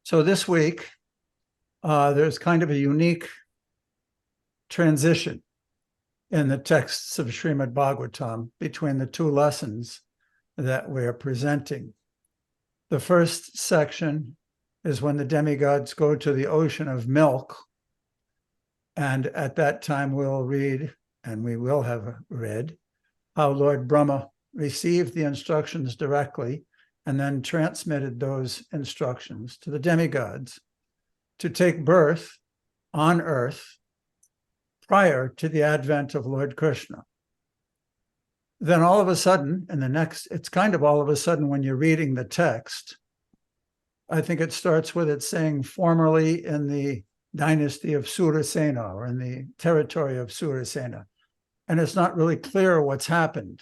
So this week, there's kind of a unique transition in the texts of Srimad Bhagavatam between the two lessons that we're presenting. The first section is when the demigods go to the ocean of milk. And at that time, we'll read, and we will have read, how Lord Brahma received the instructions directly and then transmitted those instructions to the demigods to take birth on earth prior to the advent of Lord Krishna. Then all of a sudden, in the next, it's kind of all of a sudden when you're reading the text, I think it starts with it saying formerly in the dynasty of Surasena, or in the territory of Surasena. And it's not really clear what's happened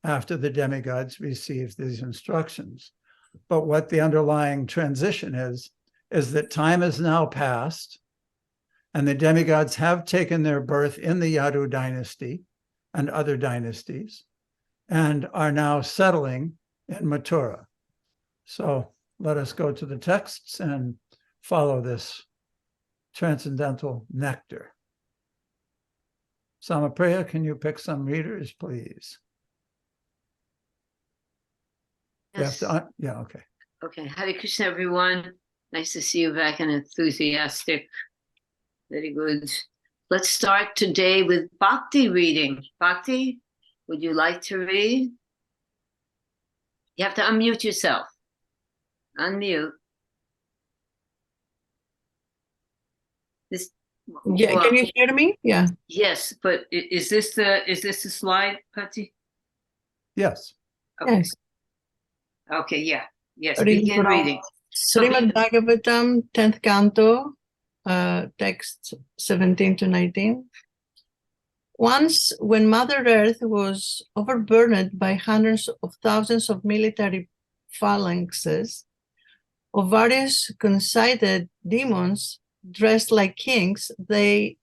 after the demigods received these instructions. But what the underlying transition is that time has now passed, and the demigods have taken their birth in the Yadu dynasty and other dynasties, and are now settling in Mathura. So let us go to the texts and follow this transcendental nectar. Samapriya, can you pick some readers, please? Yes. Yeah, okay. Okay. Hare Krishna, everyone. Nice to see you back and enthusiastic. Very good. Let's start today with Bhakti reading. Bhakti, would you like to read? You have to unmute yourself. Unmute. This. Yeah, well, can you hear me? Yeah. Yes, but is this the slide, Bhakti? Yes. Okay. Yes. Okay. Yeah. Yes. Reading Begin from reading. Srimad Bhagavatam, 10th canto, text 17 to 19. Once, when Mother Earth was overburdened by hundreds of thousands of military phalanxes of various conceited demons dressed like kings,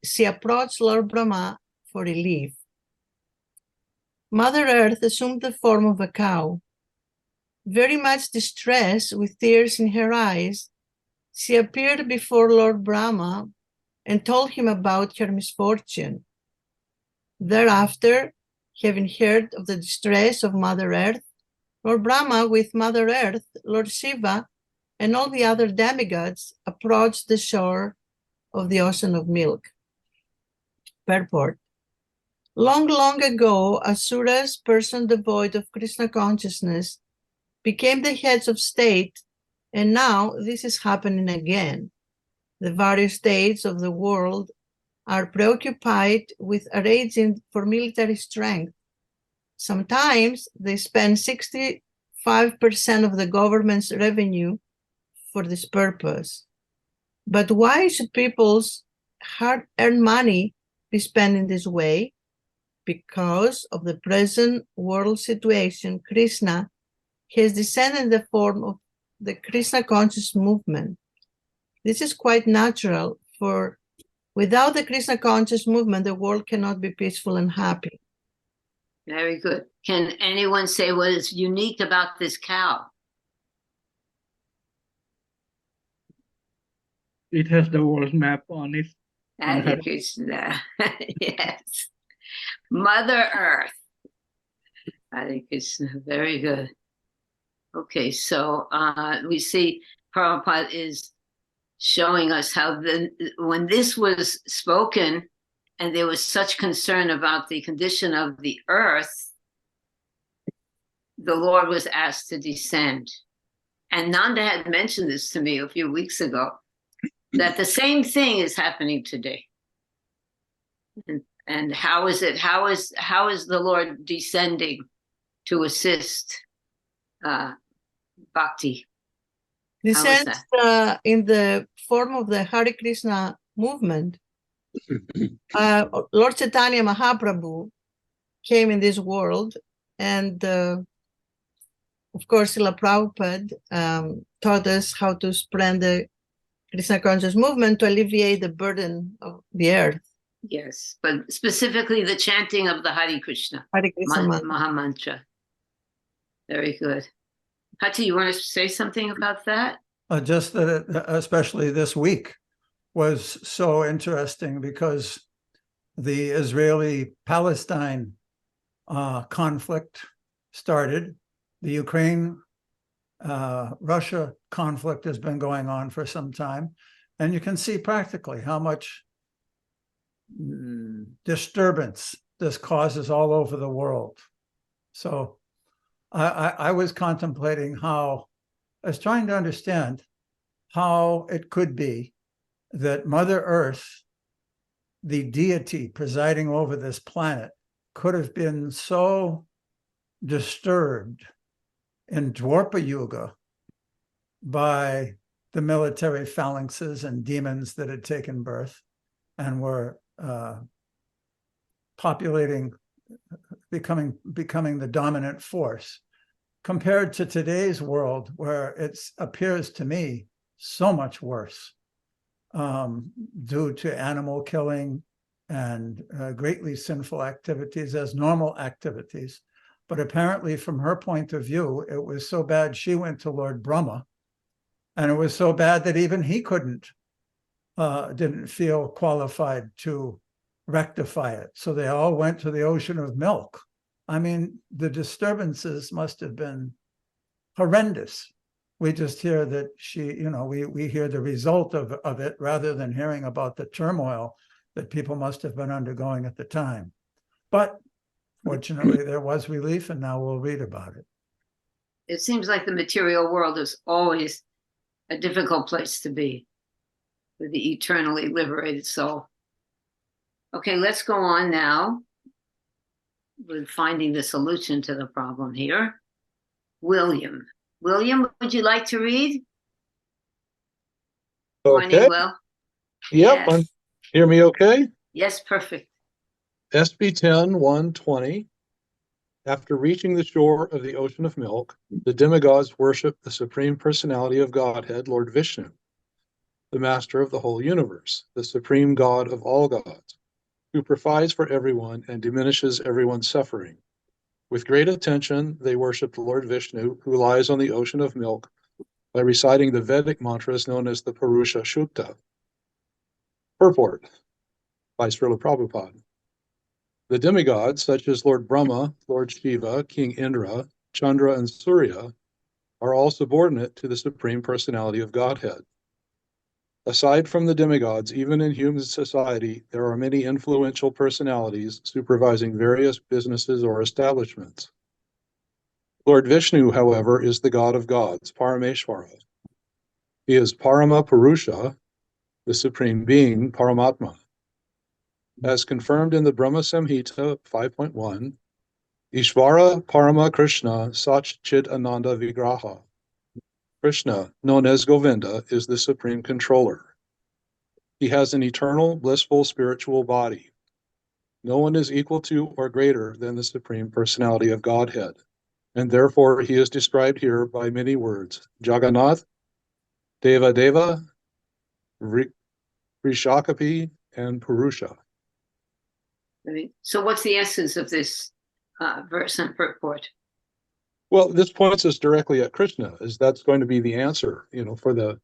she approached Lord Brahma for relief. Mother Earth assumed the form of a cow. Very much distressed, with tears in her eyes, she appeared before Lord Brahma and told him about her misfortune. Thereafter, having heard of the distress of Mother Earth, Lord Brahma, with Mother Earth, Lord Shiva, and all the other demigods approached the shore of the ocean of milk. Purport. Long, long ago, Asuras, persons devoid of Krishna consciousness, became the heads of state, and now this is happening again. The various states of the world are preoccupied with arranging for military strength. Sometimes they spend 65% of the government's revenue for this purpose. But why should people's hard-earned money be spent in this way? Because of the present world situation, Krishna has descended in the form of the Krishna conscious movement. This is quite natural, for without the Krishna conscious movement, the world cannot be peaceful and happy. Very good. Can anyone say what is unique about this cow? It has the world map on it. Hare Krishna. Yes. Mother Earth. Hare Krishna. Very good. Okay, so we see Prabhupada is showing us how when this was spoken and there was such concern about the condition of the earth, the Lord was asked to descend. And Nanda had mentioned this to me a few weeks ago, that the same thing is happening today. And how is it? How is the Lord descending to assist Bhakti? Descends in the form of the Hare Krishna movement. Lord Chaitanya Mahaprabhu came in this world, and of course, Srila Prabhupada taught us how to spread the Krishna conscious movement to alleviate the burden of the earth. Yes, but specifically the chanting of the Hare Krishna, Hare Krishna Mahamantra. Very good. Hati, you want to say something about that? just that, especially this week, was so interesting because the Israeli-Palestine conflict started. The Ukraine-Russia conflict has been going on for some time. And you can see practically how much disturbance this causes all over the world. So I was contemplating I was trying to understand how it could be that Mother Earth, the deity presiding over this planet, could have been so disturbed in Dwapara Yuga by the military phalanxes and demons that had taken birth and were becoming the dominant force, compared to today's world, where it appears to me so much worse, due to animal killing and greatly sinful activities as normal activities. But apparently, from her point of view, it was so bad she went to Lord Brahma, and it was so bad that even he didn't feel qualified to rectify it. So they all went to the ocean of milk. I mean, the disturbances must have been horrendous. We just hear that we hear the result of it rather than hearing about the turmoil that people must have been undergoing at the time. But fortunately, there was relief, and now we'll read about it. It seems like the material world is always a difficult place to be for the eternally liberated soul. Okay, let's go on now with finding the solution to the problem here. William, would you like to read? Okay. Morning, Will. Yep. Yes. Hear me okay? Yes, perfect. SB 10-120. After reaching the shore of the ocean of milk, the demigods worship the Supreme Personality of Godhead, Lord Vishnu, the master of the whole universe, the supreme God of all gods, who provides for everyone and diminishes everyone's suffering. With great attention, they worship the Lord Vishnu, who lies on the ocean of milk, by reciting the Vedic mantras known as the Purusha Sukta. Purport by Srila Prabhupada. The demigods, such as Lord Brahma, Lord Shiva, King Indra, Chandra, and Surya, are all subordinate to the Supreme Personality of Godhead. Aside from the demigods, even in human society, there are many influential personalities supervising various businesses or establishments. Lord Vishnu, however, is the God of gods, Parameshvara. He is Parama Purusha, the Supreme Being, Paramatma. As confirmed in the Brahma Samhita 5.1, Ishvara Parama Krishna Sach Chid Ananda Vigraha. Krishna, known as Govinda, is the supreme controller. He has an eternal, blissful spiritual body. No one is equal to or greater than the Supreme Personality of Godhead, and therefore he is described here by many words: Jagannath, Deva Deva, Vrishakapi, and Purusha. So what's the essence of this verse and purport? Well, this points us directly at Krishna, as that's going to be the answer, for the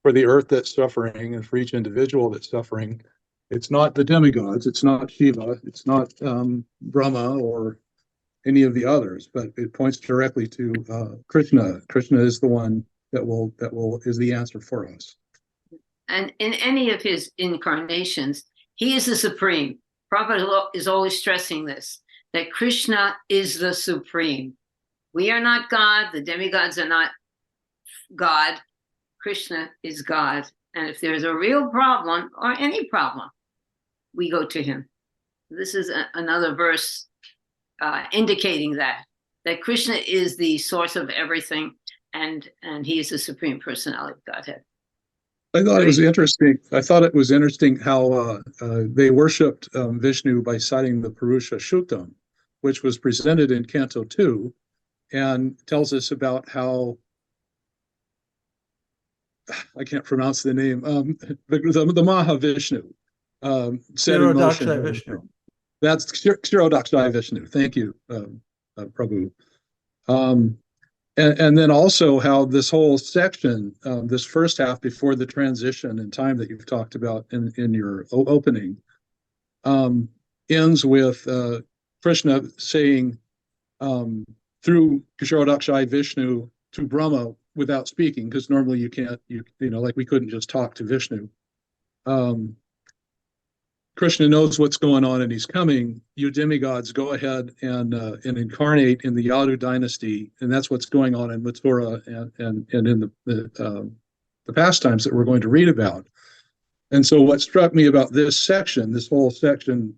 earth that's suffering, and for each individual that's suffering. It's not the demigods, it's not Shiva, it's not Brahma or any of the others, but it points directly to Krishna. Krishna is the one that is the answer for us. And in any of his incarnations, he is the supreme. Prabhupada is always stressing this, that Krishna is the supreme. We are not God. The demigods are not God. Krishna is God. And if there's a real problem, or any problem, we go to him. This is another verse indicating that Krishna is the source of everything, and he is the Supreme Personality of Godhead. I thought it was interesting. How they worshipped Vishnu by citing the Purusha Suktam, which was presented in Canto 2, and tells us about how, I can't pronounce the name, the Mahavishnu set in motion. Vishnu. That's Kshirodakshai Vishnu. Thank you, Prabhu. And then also how this whole section, this first half before the transition in time that you've talked about in your opening, ends with Krishna saying through Kishoradakshai Vishnu to Brahma without speaking, because normally you can't, you know, like we couldn't just talk to Vishnu. Krishna knows what's going on and he's coming. You demigods go ahead and incarnate in the Yadu dynasty, and that's what's going on in Mathura and in the pastimes that we're going to read about. And so what struck me about this section, this whole section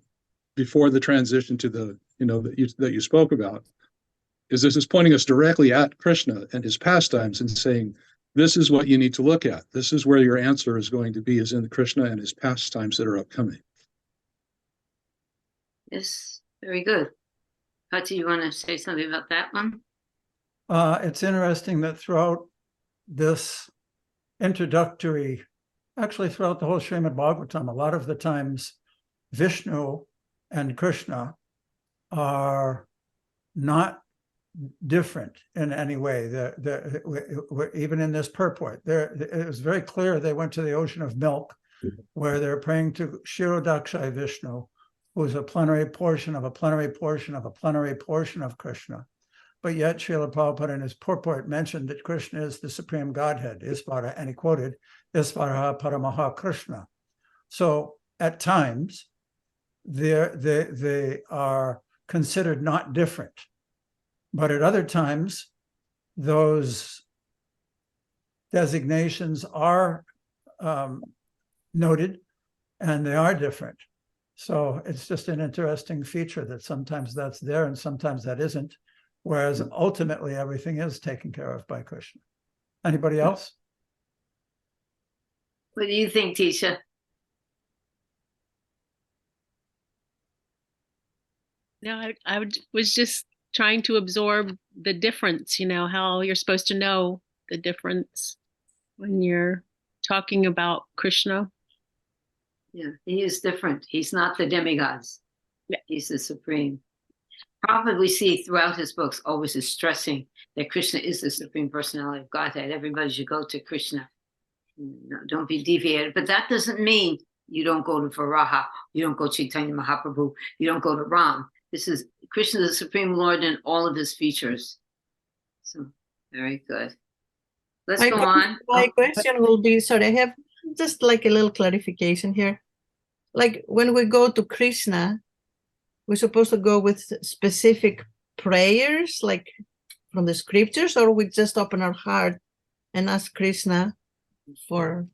before the transition to the, you know, that you spoke about, is this is pointing us directly at Krishna and his pastimes and saying, this is what you need to look at. This is where your answer is going to be, is in Krishna and his pastimes that are upcoming. Yes, very good. Hati, you want to say something about that one? It's interesting that throughout this introductory, actually throughout the whole Srimad Bhagavatam, a lot of the times Vishnu and Krishna are not different in any way. Even in this purport, it was very clear they went to the ocean of milk, where they're praying to Kshirodakshai Vishnu, who's a plenary portion of a plenary portion of a plenary portion of Krishna. But yet Srila Prabhupada in his purport mentioned that Krishna is the supreme Godhead, Isvara, and he quoted, Isvara Paramaha Krishna. So at times, they are considered not different. But at other times, those designations are noted and they are different. So it's just an interesting feature that sometimes that's there and sometimes that isn't, whereas ultimately everything is taken care of by Krishna. Anybody else? What do you think, Tisha? No, was just trying to absorb the difference, you know, how you're supposed to know the difference when you're talking about Krishna. Yeah, he is different. He's not the demigods. Yeah. He's the supreme. Prabhupada, we see throughout his books, always is stressing that Krishna is the supreme personality of Godhead. Everybody should go to Krishna. No, don't be deviated. But that doesn't mean you don't go to Varaha, you don't go to Chaitanya Mahaprabhu, you don't go to Ram. This is Krishna, the Supreme Lord, in all of his features. So, very good. Let's go on. My question will be, sorry, I have just like a little clarification here. Like when we go to Krishna, we're supposed to go with specific prayers, like from the scriptures, or we just open our heart and ask Krishna for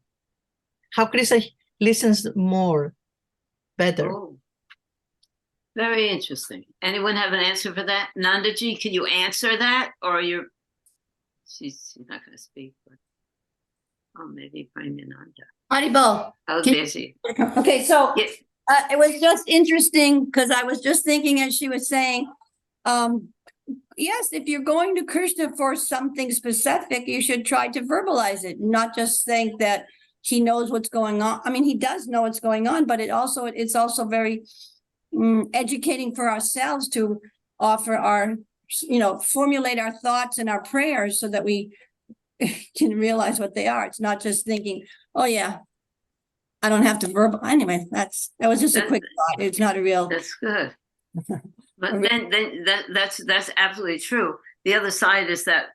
how Krishna listens more, better. Oh, very interesting. Anyone have an answer for that? Nandaji, can you answer that? Or she's not going to speak. But, oh, maybe Prime Nanda. Haribol. Oh, Can- there she. Okay, so Yes. it was just interesting because I was just thinking as she was saying, yes, if you're going to Krishna for something specific, you should try to verbalize it, not just think that he knows what's going on. I mean, he does know what's going on, but it's also very educating for ourselves to offer our, formulate our thoughts and our prayers so that we can realize what they are. It's not just thinking, oh yeah, I don't have to verbal. Anyway, that was just a quick thought. It's not a real. That's good. But then that's absolutely true. The other side is that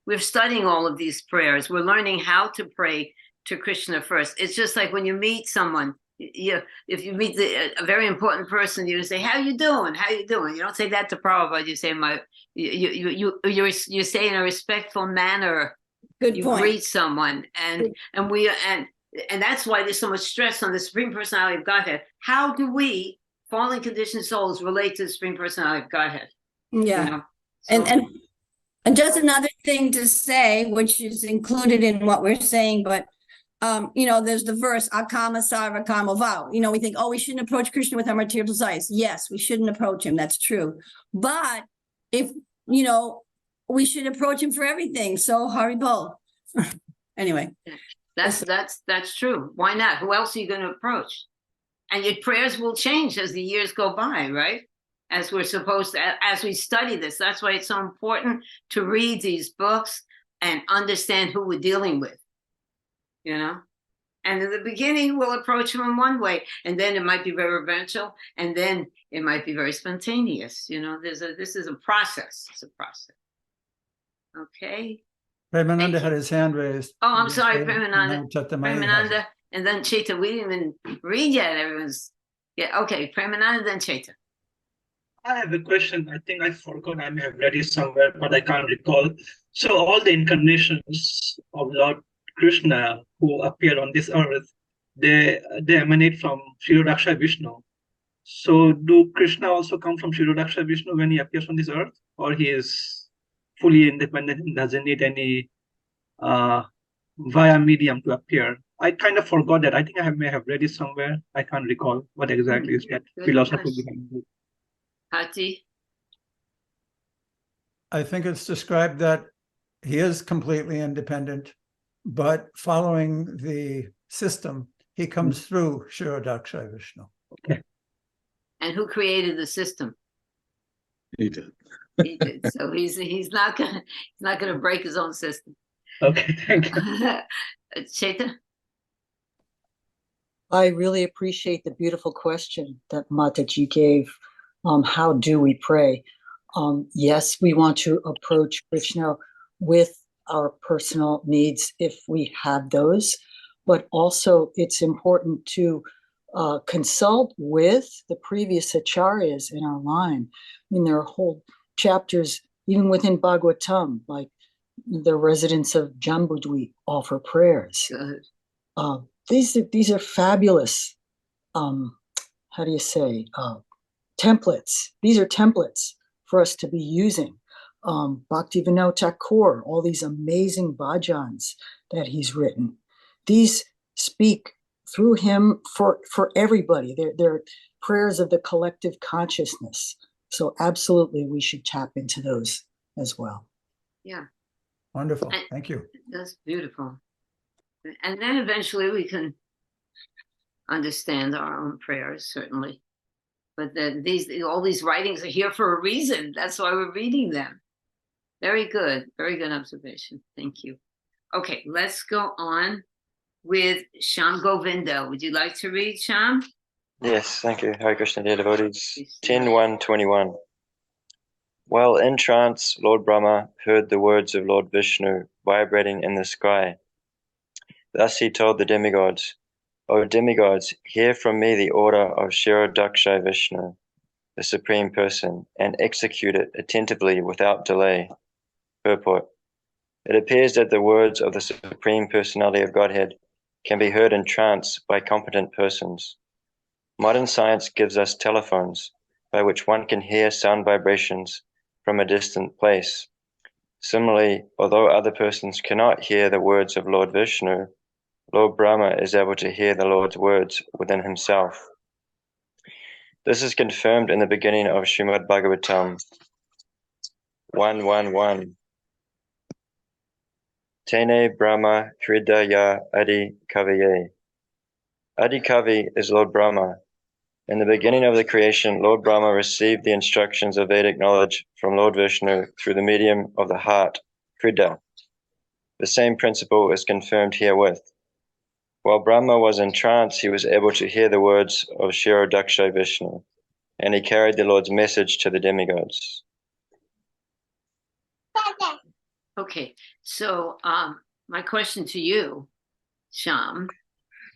we're studying all of these prayers. We're learning how to pray to Krishna first. It's just like when you meet someone, if you meet a very important person, you say, "How you doing? How you doing?" You don't say that to Prabhupada. You say, you say in a respectful manner. Good You point. greet someone, and that's why there's so much stress on the Supreme Personality of Godhead. How do we, fallen conditioned souls, relate to the Supreme Personality of Godhead? Yeah. You know? So- And just another thing to say, which is included in what we're saying, but there's the verse Akama Sarva Kama Vow. We think, oh, we shouldn't approach Krishna with our material desires. Yes, we shouldn't approach him. That's true. But if we should approach him for everything. So Haribol. Anyway. that's true. Why not? Who else are you going to approach? And your prayers will change as the years go by, right? as we're supposed to, as we study this. That's why it's so important to read these books and understand who we're dealing with, you know? And in the beginning, we'll approach them in one way, and then it might be very reverential, and then it might be very spontaneous. You know, this is a process. It's a process. Okay. Premananda Thank had you. his hand raised. Oh, I'm Yes, sorry, and Premananda. then Chattamai has it. Premananda, and then Chaita. We didn't even read yet. Everyone's okay. Premananda, then Chaita. I have a question. I think I forgot. I may have read it somewhere, but I can't recall. So all the incarnations of Lord Krishna who appear on this earth, they emanate from Shirodaksha Vishnu. So do Krishna also come from Shirodaksha Vishnu when he appears on this earth, or he is fully independent and doesn't need any via medium to appear? I kind of forgot that. I think I may have read it somewhere. I can't recall what exactly is that Good philosophy question. behind it. Hati. I think it's described that he is completely independent, but following the system, he comes through Shirodaksha Vishnu. And who created the system? He did. He did. So he's not gonna break his own system. Okay, thank you. Chaita. I really appreciate the beautiful question that Mataji gave. How do we pray? Yes, we want to approach Krishna with our personal needs if we have those, but also it's important to consult with the previous acharyas in our line. I mean, there are whole chapters, even within Bhagavatam, like the residents of Jambudweep offer prayers. Good. These are fabulous, how do you say, templates. These are templates for us to be using. Bhaktivinoda Thakur, all these amazing bhajans that he's written. These speak through him for everybody. They're prayers of the collective consciousness. So absolutely, we should tap into those as well. Yeah, Wonderful. Thank you. that's beautiful. And then eventually we can understand our own prayers, certainly. But then all these writings are here for a reason. That's why we're reading them. Very good observation. Thank you. Okay, let's go on with Sham Govinda. Would you like to read, Sham? Yes, thank you. Hare Krishna, dear devotees. Please. 10.1.21. While in trance, Lord Brahma heard the words of Lord Vishnu vibrating in the sky. Thus he told the demigods, O demigods, hear from me the order of Shirodaksha Vishnu, the Supreme Person, and execute it attentively without delay. Purport. It appears that the words of the Supreme Personality of Godhead can be heard in trance by competent persons. Modern science gives us telephones by which one can hear sound vibrations from a distant place. Similarly, although other persons cannot hear the words of Lord Vishnu, Lord Brahma is able to hear the Lord's words within himself. This is confirmed in the beginning of Srimad Bhagavatam 1.1.1. Tene Brahma Hridaya Adi Kaviye. Adi Kavi is Lord Brahma. In the beginning of the creation, Lord Brahma received the instructions of Vedic knowledge from Lord Vishnu through the medium of the heart, Hridaya. The same principle is confirmed herewith. While Brahma was in trance, he was able to hear the words of Shirodaksha Vishnu, and he carried the Lord's message to the demigods. Okay, so my question to you, Sham,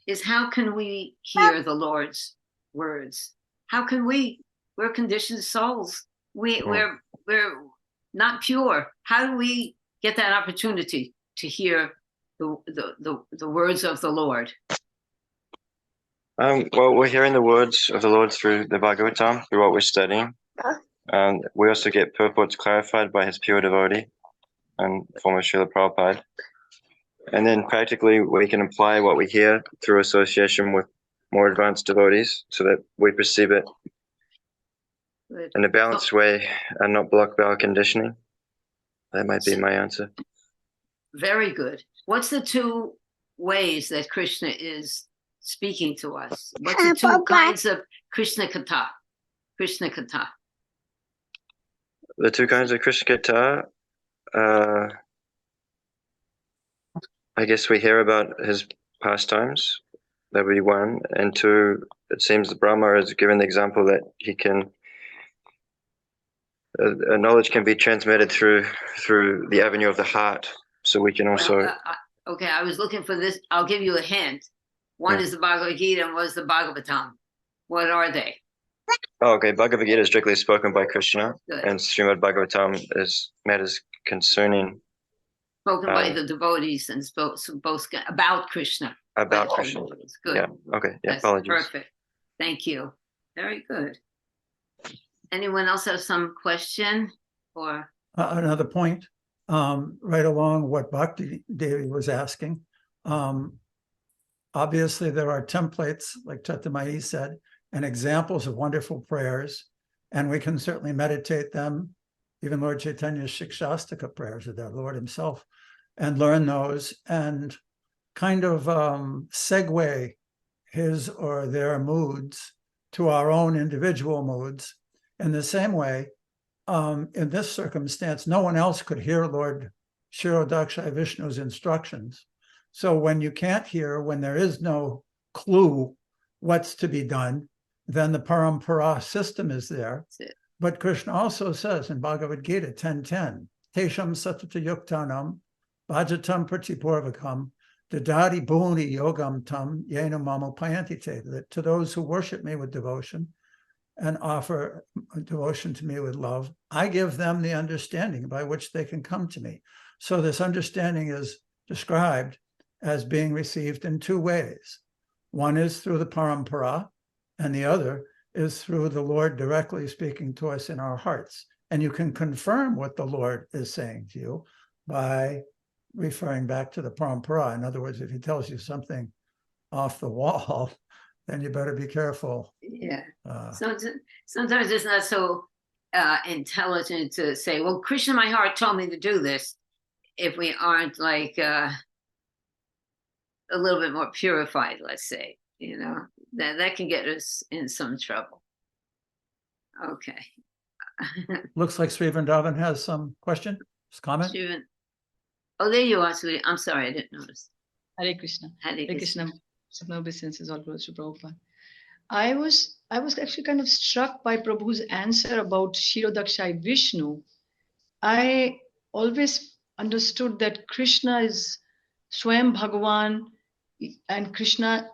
is how can we hear the Lord's words? How can we're conditioned souls. We're not pure. How do we get that opportunity to hear the words of the Lord? Well, we're hearing the words of the Lord through the Bhagavatam, through what we're studying. We also get purports clarified by his pure devotee and former Srila Prabhupada. And then practically we can apply what we hear through association with more advanced devotees so that we perceive it in a balanced way and not blocked by our conditioning. That might be my answer. Very good. What's the two ways that Krishna is speaking to us? What's the two kinds of Krishna Katha? Krishna Katha. The two kinds of Krishna, I guess we hear about his pastimes. That would be one. And two, it seems that Brahma is given the example that he can, knowledge can be transmitted through the avenue of the heart. So we can also. Okay, I was looking for this. I'll give you a hint. One is the Bhagavad Gita and one is the Bhagavatam. What are they? Oh, okay. Bhagavad Gita is strictly spoken by Krishna, Good. and Srimad Bhagavatam is matters concerning Spoken by the devotees and spoke about Krishna. about By the Krishna. devotees. Good. Yeah. Okay. Yeah. That's Apologies. perfect. Thank you. Very good. Anyone else have some question or? Another point, right along what Bhakti Devi was asking. Obviously, there are templates, like Chaitanya said, and examples of wonderful prayers, and we can certainly meditate them. Even Lord Chaitanya's Shikshastika prayers of the Lord himself, and learn those and kind of segue his or their moods to our own individual moods. In the same way, in this circumstance, no one else could hear Lord Kshirodakshayi Vishnu's instructions. So when you can't hear, when there is no clue what's to be done, then the Parampara system is there. But Krishna also says in Bhagavad Gita 10:10, Tesham satata yuktanam, bhajatam pratipurvakam, dadadi bhuni yogam tam, yena mamapayanti te, that to those who worship me with devotion and offer devotion to me with love, I give them the understanding by which they can come to me. So this understanding is described as being received in two ways. One is through the Parampara, and the other is through the Lord directly speaking to us in our hearts. And you can confirm what the Lord is saying to you by referring back to the Parampara. In other words, if he tells you something off the wall, then you better be careful. Yeah. Sometimes it's not so intelligent to say, well, Krishna, my heart told me to do this, if we aren't like a little bit more purified, let's say, you know, that can get us in some trouble. Okay. Looks like Sri Vrindavan has some question, comment. Steven. Oh, there you are, sweetie. I'm sorry, I didn't notice. Hare Krishna. Hare Krishna. Krishna. Obeisances all goes to Prabhupada. I was actually kind of struck by Prabhu's answer about Kshirodakshayi Vishnu. I always understood that Krishna is Swayam Bhagavan, and Krishna,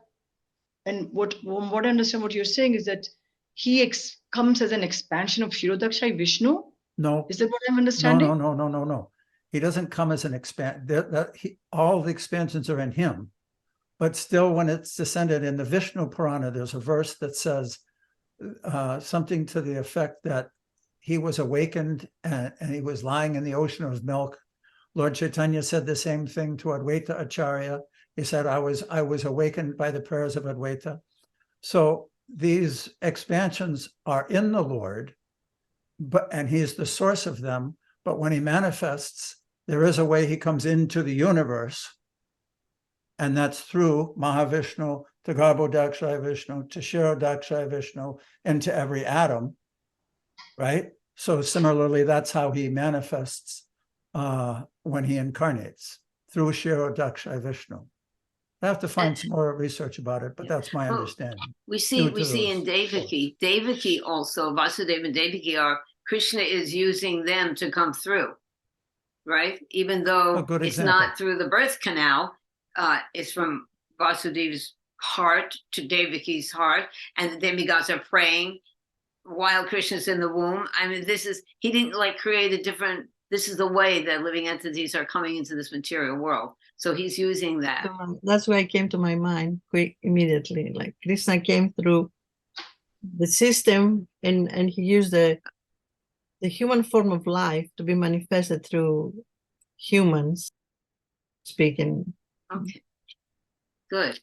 and what I understand what you're saying is that he comes as an expansion of Kshirodakshayi Vishnu. No. Is that what I'm understanding? No. He doesn't come as an all the expansions are in him. But still, when it's descended in the Vishnu Purana, there's a verse that says something to the effect that he was awakened and he was lying in the ocean of milk. Lord Chaitanya said the same thing to Advaita Acharya. He said, I was awakened by the prayers of Advaita. So these expansions are in the Lord, and he's the source of them. But when he manifests, there is a way he comes into the universe. And that's through Mahavishnu, to Garbhodakshayi Vishnu, to Kshirodakshayi Vishnu, and to every atom, right? So similarly, that's how he manifests when he incarnates, through Kshirodakshayi Vishnu. I have to find some more research about it, but that's my understanding. We see in Devaki also, Vasudeva and Devaki Krishna is using them to come through, right? Even though it's not through the birth canal, it's from Vasudeva's heart to Devaki's heart, and the demigods are praying while Krishna's in the womb. I mean, he didn't like create a different, this is the way that living entities are coming into this material world. So he's using that. That's why it came to my mind quick immediately. Like Krishna came through the system and he used the human form of life to be manifested through humans speaking. Okay, good.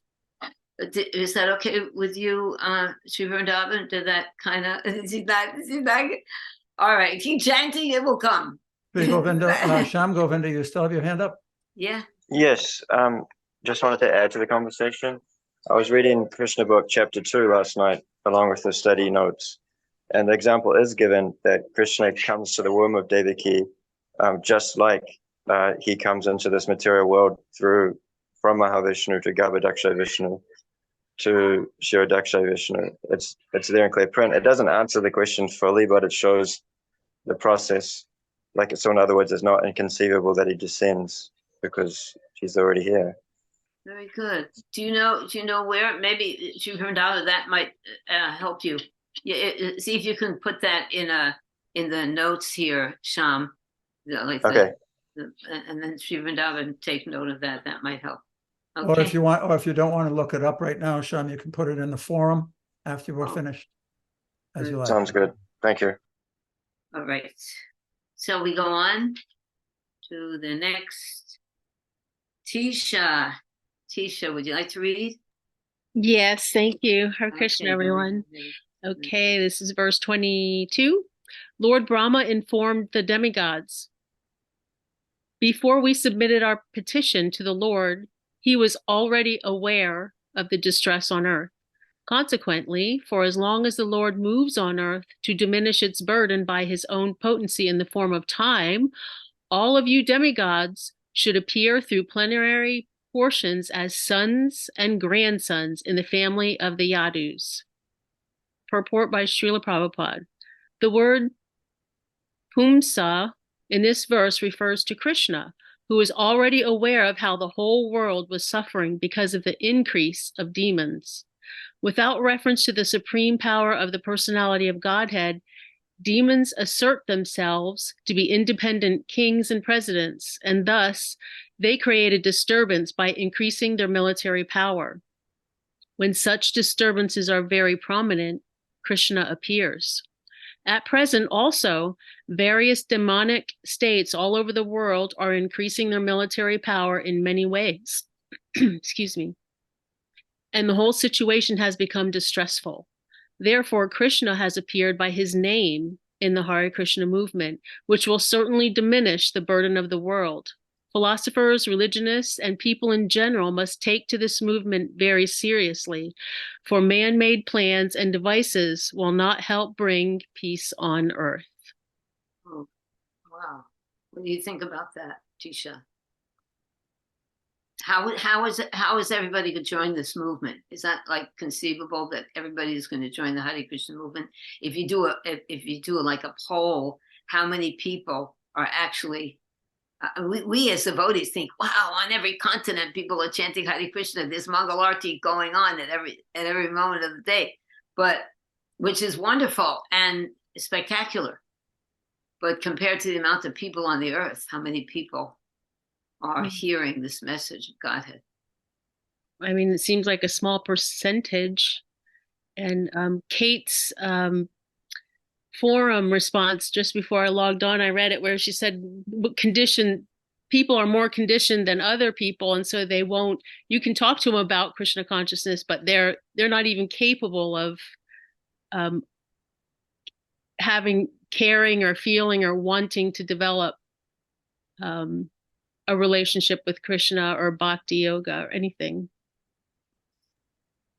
Is that okay with you, Sri Vrindavan? Did that kind of, is that all right, keep chanting, it will come. Govinda, Sham Govinda, you still have your hand up? Yeah. Yes, just wanted to add to the conversation. I was reading Krishna book chapter 2 last night, along with the study notes. And the example is given that Krishna comes to the womb of Devaki, just like he comes into this material world from Mahavishnu to Garbhodaksha Vishnu to Kshirodaksha Vishnu. It's there in clear print. It doesn't answer the question fully, but it shows the process. So in other words, it's not inconceivable that he descends because he's already here. Very good. Do you know where? Maybe Srivrindavan, that might help you. See if you can put that in the notes here, Sham. Okay. And then Srivrindavan, take note of that. That might help. Okay. Or if you don't want to look it up right now, Sean, you can put it in the forum after we're finished. As you like. Sounds good. Thank you. All right. So we go on to the next. Tisha. Tisha, would you like to read? Yes, thank you. Hare Krishna, Okay, everyone. Okay, this is verse 22. Lord Brahma informed the demigods. Before we submitted our petition to the Lord, he was already aware of the distress on earth. Consequently, for as long as the Lord moves on earth to diminish its burden by his own potency in the form of time, all of you demigods should appear through plenary portions as sons and grandsons in the family of the Yadus. Purport by Srila Prabhupada. The word Pumsa in this verse refers to Krishna, who is already aware of how the whole world was suffering because of the increase of demons. Without reference to the supreme power of the personality of Godhead, demons assert themselves to be independent kings and presidents, and thus they create a disturbance by increasing their military power. When such disturbances are very prominent, Krishna appears. At present, also, various demonic states all over the world are increasing their military power in many ways. Excuse me. And the whole situation has become distressful. Therefore, Krishna has appeared by his name in the Hare Krishna movement, which will certainly diminish the burden of the world. Philosophers, religionists, and people in general must take to this movement very seriously, for man-made plans and devices will not help bring peace on earth. Oh, wow. What do you think about that, Tisha? How is everybody going to join this movement? Is that like conceivable that everybody is going to join the Hare Krishna movement? If you do like a poll, how many people are actually? We as devotees think, wow, on every continent people are chanting Hare Krishna. There's Mangal Arati going on at every moment of the day, but which is wonderful and spectacular. But compared to the amount of people on the earth, how many people are hearing this message of Godhead? I mean, it seems like a small percentage. And Kate's forum response just before I logged on, I read it where she said people are more conditioned than other people, and so they won't. You can talk to them about Krishna consciousness, but they're not even capable of having caring or feeling or wanting to develop a relationship with Krishna or bhakti yoga or anything.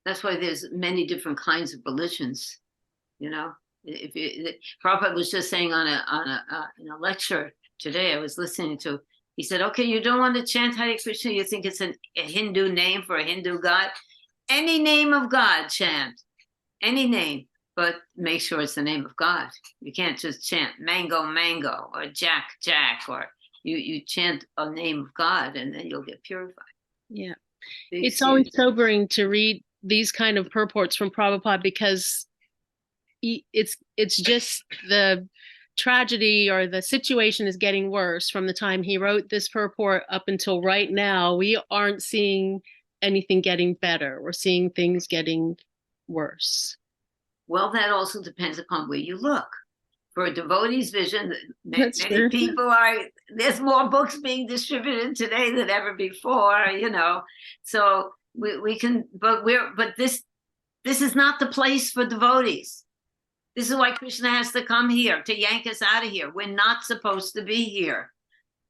That's why there's many different kinds of religions, Prabhupada was just saying in a lecture today I was listening to, he said, okay, you don't want to chant Hare Krishna, you think it's a Hindu name for a Hindu god? Any name of God, chant. Any name, but make sure it's the name of God. You can't just chant mango, mango, or Jack, Jack, or you chant a name of God and then you'll get purified. Yeah. It's always sobering to read these kind of purports from Prabhupada because it's just the tragedy or the situation is getting worse from the time he wrote this purport up until right now. We aren't seeing anything getting better. We're seeing things getting worse. Well, that also depends upon where you look. For a devotee's vision, many people there's more books being distributed today than ever before, so we can, but this is not the place for devotees. This is why Krishna has to come here to yank us out of here. We're not supposed to be here.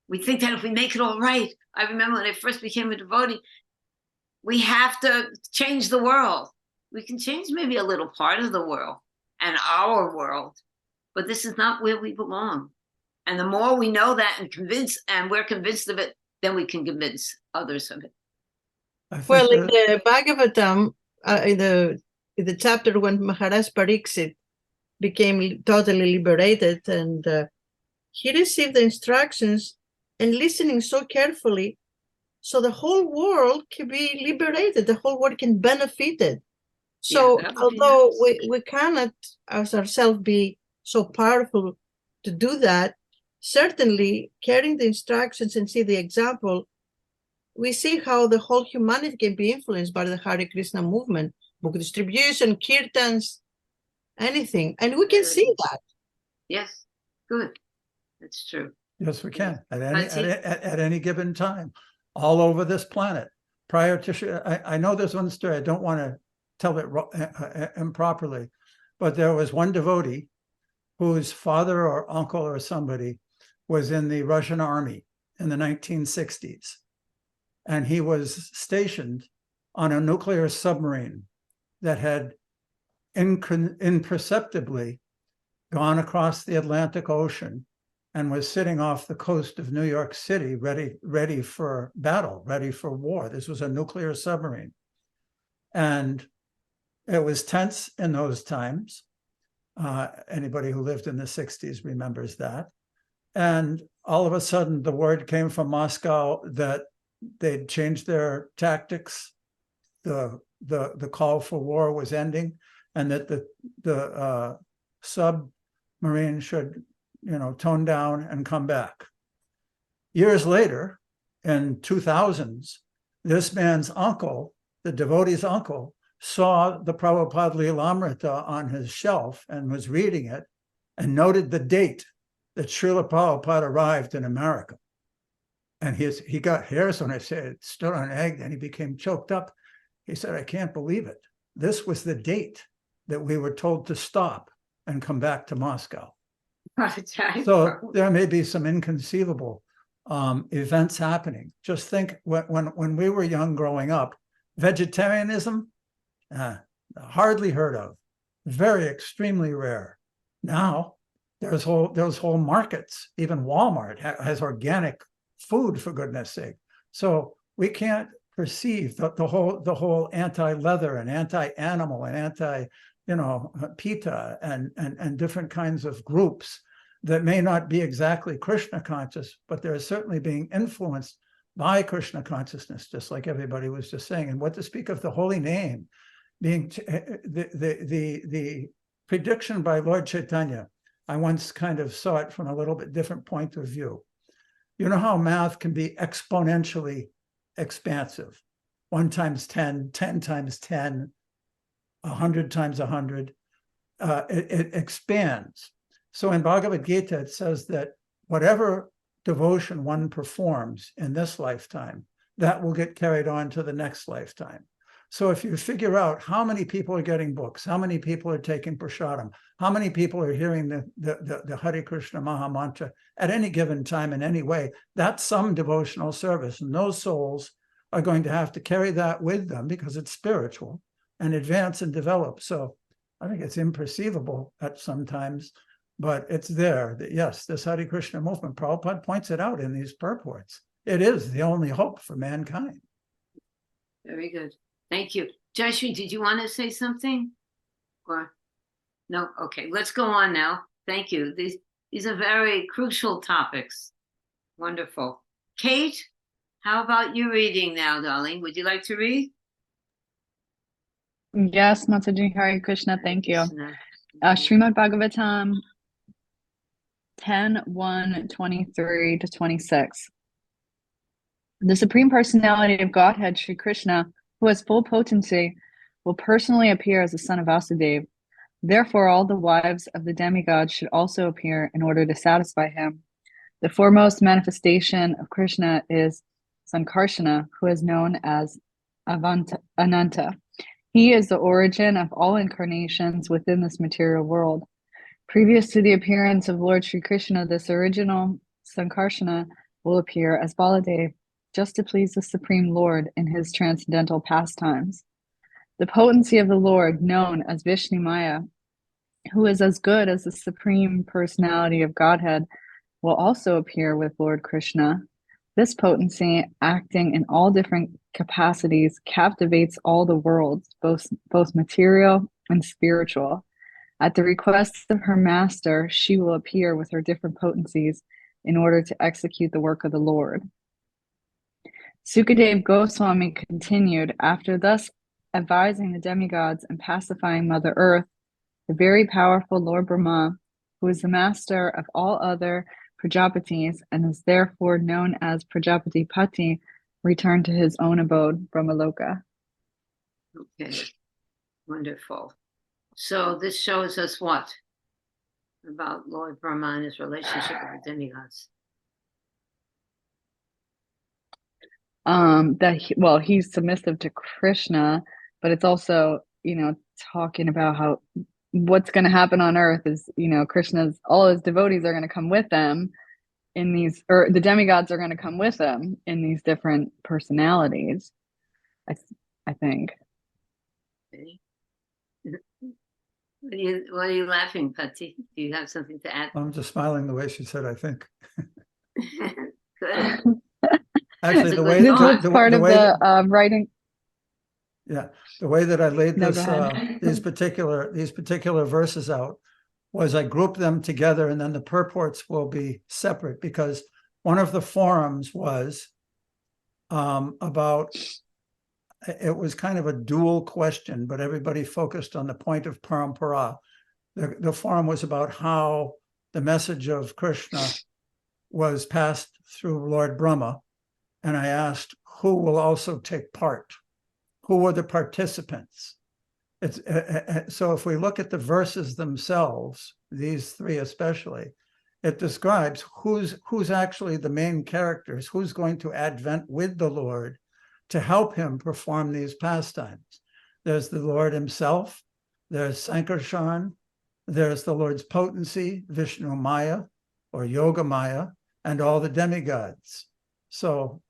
We think that if we make it all right, I remember when I first became a devotee, we have to change the world. We can change maybe a little part of the world, and our world. But this is not where we belong. And the more we know that and we're convinced of it, then we can convince others of it. I think Well, in that- the Bhagavatam, in the chapter when Maharaj Pariksit became totally liberated, and he received the instructions and listening so carefully, so the whole world can be liberated, the whole world can benefit it. So that would be although nice. we cannot as ourselves be so powerful to do that, certainly carrying the instructions and see the example, we see how the whole humanity can be influenced by the Hare Krishna movement, book distribution, kirtans, anything. And we can see that. Yes, good. That's true. Yes, we can at Nancy? at any given time, all over this planet. Prior to, I know there's one story. I don't want to tell it improperly, but there was one devotee whose father or uncle or somebody was in the Russian army in the 1960s, and he was stationed on a nuclear submarine that had imperceptibly gone across the Atlantic Ocean and was sitting off the coast of New York City, ready for battle, ready for war. This was a nuclear submarine. And it was tense in those times. Anybody who lived in the 60s remembers that. And all of a sudden, the word came from Moscow that they'd changed their tactics. The call for war was ending, and that the submarine should, tone down and come back. Years later, in 2000s, this man's uncle, the devotee's uncle, saw the Prabhupada Lilamrita on his shelf and was reading it and noted the date that Srila Prabhupada arrived in America. And he got hairs on his head, it stood on egg, and he became choked up. He said, I can't believe it. This was the date that we were told to stop and come back to Moscow. So there may be some inconceivable events happening. Just think when we were young growing up, vegetarianism, hardly heard of, very extremely rare. Now there's whole markets. Even Walmart has organic food, for goodness sake. So we can't perceive the whole anti-leather and anti-animal and anti PETA and different kinds of groups that may not be exactly Krishna conscious, but they're certainly being influenced by Krishna consciousness, just like everybody was just saying. And what to speak of the holy name being the prediction by Lord Chaitanya. I once kind of saw it from a little bit different point of view. You know how math can be exponentially expansive. 1 times 10, 10 times 10, 100 times 100. It expands. So in Bhagavad Gita, it says that whatever devotion one performs in this lifetime, that will get carried on to the next lifetime. So if you figure out how many people are getting books, how many people are taking prasadam, how many people are hearing the Hare Krishna Maha Mantra at any given time in any way, that's some devotional service. And those souls are going to have to carry that with them because it's spiritual and advance and develop. So I think it's imperceivable at sometimes, but it's there. Yes, this Hare Krishna movement, Prabhupada points it out in these purports. It is the only hope for mankind. Very good. Thank you. Jayashree, did you want to say something? Or no? Okay, let's go on now. Thank you. These are very crucial topics. Wonderful. Kate, how about you reading now, darling? Would you like to read? Yes, Mataji, Hare Krishna, thank you. Krishna. Srimad Bhagavatam 10:1, 23-26. The Supreme Personality of Godhead, Sri Krishna, who has full potency, will personally appear as the son of Vasudeva. Therefore, all the wives of the demigods should also appear in order to satisfy him. The foremost manifestation of Krishna is Sankarsana, who is known as Ananta. He is the origin of all incarnations within this material world. Previous to the appearance of Lord Sri Krishna, this original Sankarsana will appear as Baladev, just to please the Supreme Lord in his transcendental pastimes. The potency of the Lord, known as Vishnu Maya, who is as good as the Supreme Personality of Godhead, will also appear with Lord Krishna. This potency, acting in all different capacities, captivates all the worlds, both material and spiritual. At the request of her master, she will appear with her different potencies in order to execute the work of the Lord. Sukadev Goswami continued, after thus advising the demigods and pacifying Mother Earth, the very powerful Lord Brahma, who is the master of all other Prajapatis and is therefore known as Prajapati Pati, returned to his own abode, Brahmaloka. Okay, wonderful. So this shows us what about Lord Brahma and his relationship with the demigods? He's submissive to Krishna, but it's also, talking about what's going to happen on earth is, Krishna's, all his devotees are going to come with them in these, or the demigods are going to come with them in these different personalities, I think. Okay. What are you laughing, Patti? Do you have something to add? I'm just smiling the way she said, I think. Good. Actually, That's a the good way thought. This was part of the writing. Yeah, the way that I laid No, this, go ahead. these particular verses out was I grouped them together, and then the purports will be separate, because one of the forums was about, it was kind of a dual question, but everybody focused on the point of parampara. The forum was about how the message of Krishna was passed through Lord Brahma, and I asked who will also take part. Who are the participants? It's so if we look at the verses themselves, these three especially, it describes who's actually the main characters, who's going to advent with the Lord to help him perform these pastimes. There's the Lord himself, there's Sankarshan, there's the Lord's potency, Vishnu Maya or Yoga Maya, and all the demigods. So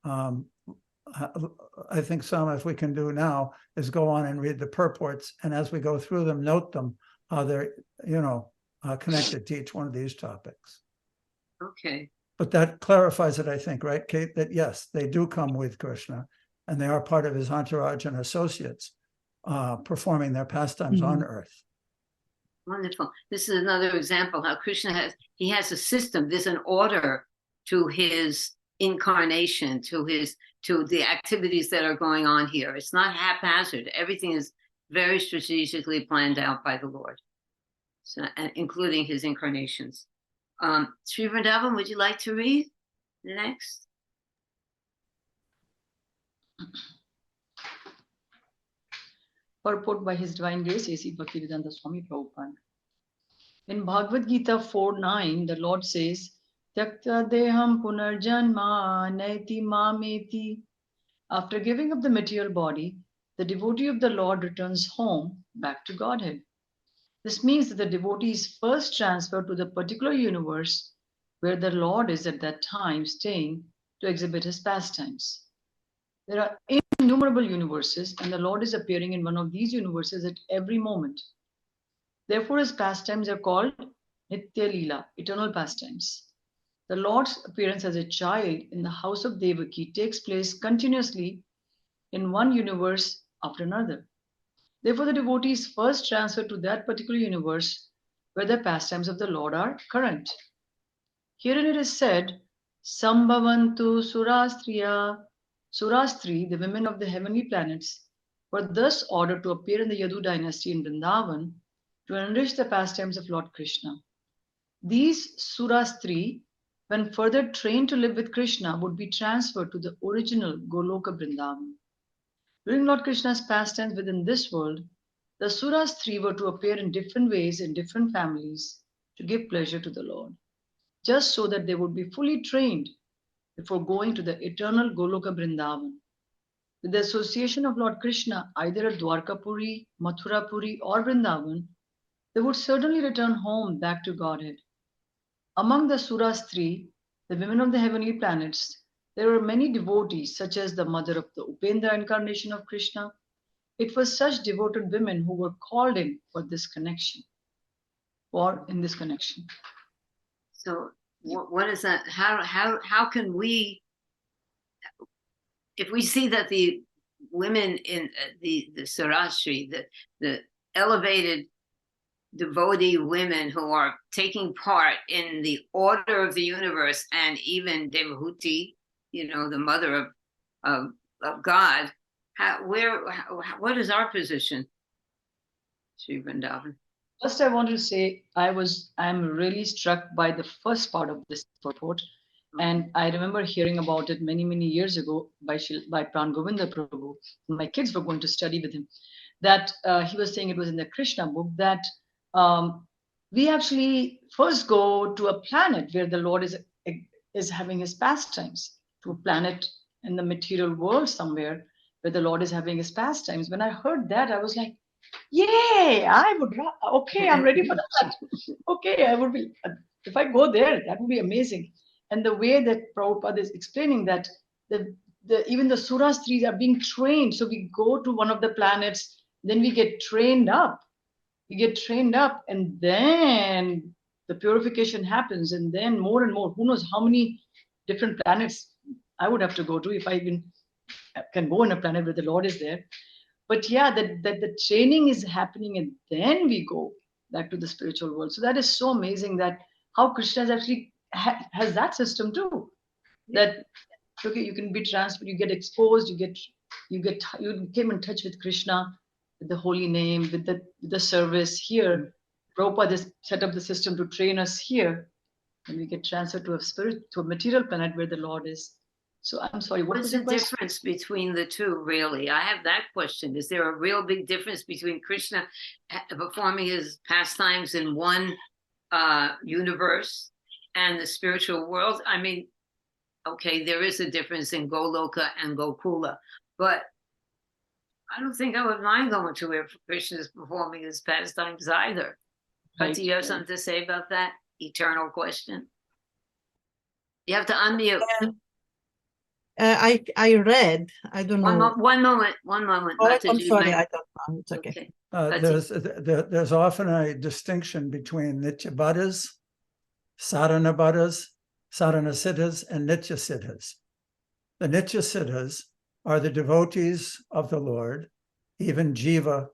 I think some, if we can do now, is go on and read the purports, and as we go through them, note them, how they're, connected to each one of these topics. Okay. But that clarifies it, I think, right, Kate, that yes, they do come with Krishna, and they are part of his entourage and associates performing their pastimes on earth. Wonderful. This is another example how Krishna has a system. There's an order to his incarnation, to the activities that are going on here. It's not haphazard. Everything is very strategically planned out by the Lord, so, including his incarnations. Sri Vrindavan, would you like to read the next? Purport by His Divine Grace A.C. Bhaktivedanta Swami Prabhupada. In Bhagavad Gita 4:9, the Lord says, Tyakta deham punarjanma naiti mameti. After giving up the material body, the devotee of the Lord returns home, back to Godhead. This means that the devotee is first transferred to the particular universe where the Lord is at that time staying to exhibit his pastimes. There are innumerable universes, and the Lord is appearing in one of these universes at every moment. Therefore, his pastimes are called Nitya Leela, eternal pastimes. The Lord's appearance as a child in the house of Devaki takes place continuously in one universe after another. Therefore, the devotee is first transferred to that particular universe where the pastimes of the Lord are current. Herein it is said, Sambhavantu Surastriya. Surastri, the women of the heavenly planets, were thus ordered to appear in the Yadu dynasty in Vrindavan to enrich the pastimes of Lord Krishna. These Surastri, when further trained to live with Krishna, would be transferred to the original Goloka Vrindavan. During Lord Krishna's pastimes within this world, the Surastri were to appear in different ways in different families to give pleasure to the Lord, just so that they would be fully trained before going to the eternal Goloka Vrindavan. With the association of Lord Krishna, either at Dwarkapuri, Mathurapuri, or Vrindavan, they would certainly return home back to Godhead. Among the Surastri, the women of the heavenly planets, there were many devotees, such as the mother of the Upendra incarnation of Krishna. It was such devoted women who were called in for this connection. for in this connection. So what is that? How can we, if we see that the women in the Sarastri, the elevated devotee women who are taking part in the order of the universe, and even Devahuti, the mother of God, what is our position, Sri Vrindavan? First, I want to say I'm really struck by the first part of this purport. And I remember hearing about it many, many years ago by Pran Govinda Prabhu. My kids were going to study with him. That he was saying, it was in the Krishna book, that we actually first go to a planet where the Lord is having his pastimes, to a planet in the material world somewhere where the Lord is having his pastimes. When I heard that, I was like, yay, okay, I'm ready for that. Okay, I would be, if I go there, that would be amazing. And the way that Prabhupada is explaining that even the Surastris are being trained. So we go to one of the planets, then we get trained up. And then the purification happens, and then more and more. Who knows how many different planets I would have to go to if I even can go on a planet where the Lord is there. But yeah, that the training is happening, and then we go back to the spiritual world. So that is so amazing, that how Krishna is actually has that system too. That okay, you can be transferred, you get exposed, you came in touch with Krishna, with the holy name, with the service here. Prabhupada has set up the system to train us here, and we get transferred to a material planet where the Lord is. So I'm sorry, What's the difference between the two, really? I have that question. Is there a real big difference between Krishna performing his pastimes in one universe and the spiritual world? I mean, okay, there is a difference in Goloka and Gokula, but I don't think I would mind going to where Krishna is performing his pastimes either. But do you have something to say about that eternal question? You have to unmute. I read, I don't know. One moment. Oh, I'm sorry, I don't know. It's okay. There's often a distinction between Nitya Buddhas, Sadhana Buddhas, Sadhana Siddhas, and Nitya Siddhas. The Nitya Siddhas are the devotees of the Lord, even jivas,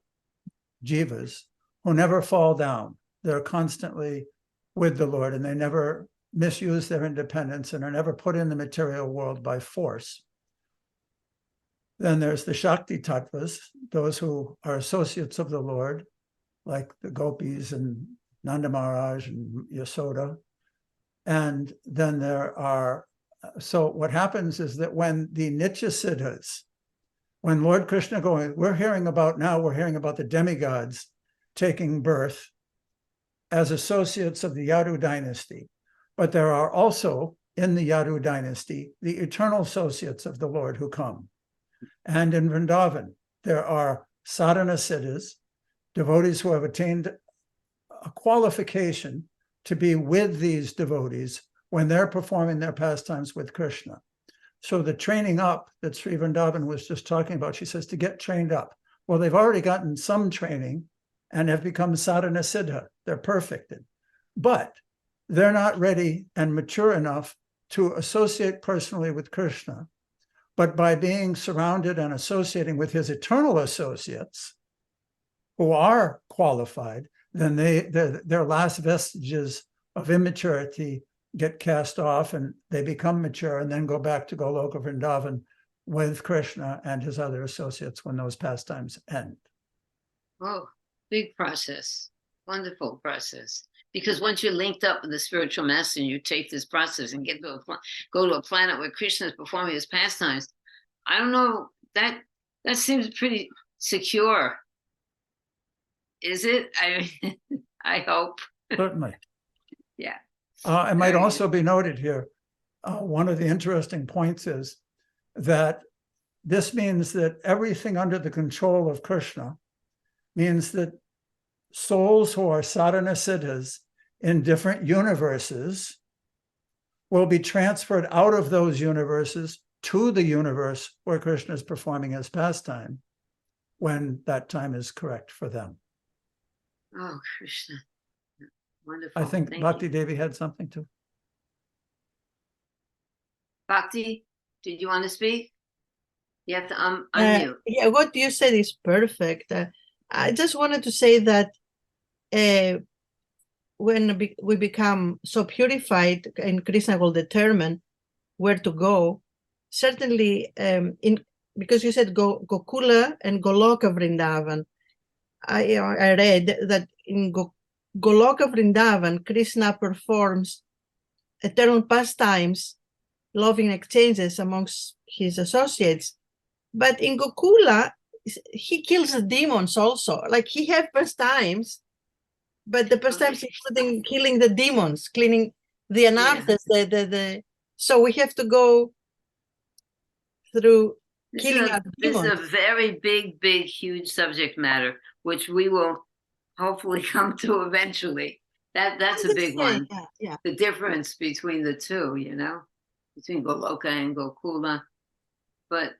who never fall down. They're constantly with the Lord, and they never misuse their independence and are never put in the material world by force. Then there's the Shakti Tattvas, those who are associates of the Lord, like the gopis and Nanda Maharaj and Yasoda. And then there are, so what happens is that when the Nitya Siddhas, when Lord Krishna we're hearing about the demigods taking birth as associates of the Yadu dynasty. But there are also, in the Yadu dynasty, the eternal associates of the Lord who come. And in Vrindavan, there are sadhana siddhas, devotees who have attained a qualification to be with these devotees when they're performing their pastimes with Krishna. So the training up that Sri Vrindavan was just talking about, she says to get trained up. Well, they've already gotten some training and have become sadhana siddha. They're perfected. But they're not ready and mature enough to associate personally with Krishna. But by being surrounded and associating with his eternal associates who are qualified, then their last vestiges of immaturity get cast off and they become mature and then go back to Goloka Vrindavan with Krishna and his other associates when those pastimes end. Oh, big process. Wonderful process. Because once you're linked up with the spiritual master and you take this process and go to a planet where Krishna is performing his pastimes, I don't know, that seems pretty secure. Is it? I hope. Certainly. Yeah. It might also be noted here, one of the interesting points is that this means that everything under the control of Krishna means that souls who are sadhana siddhas in different universes will be transferred out of those universes to the universe where Krishna is performing his pastime when that time is correct for them. Oh, Krishna. Wonderful. I think Thank Bhakti you. Devi had something too. Bhakti, did you want to speak? You have to unmute. Yeah, what you said is perfect. I just wanted to say that when we become so purified, and Krishna will determine where to go, certainly because you said Gokula and Goloka Vrindavan, I read that in Goloka Vrindavan, Krishna performs eternal pastimes, loving exchanges amongst his associates. But in Gokula, he kills the demons also. Like he has pastimes, but the pastimes including killing the demons, cleaning the anarthas, so we have to go through killing our This is demons. a very big, huge subject matter, which we will hopefully come to eventually. That's a big one. Yeah. The difference between the two, between Goloka and Gokula. But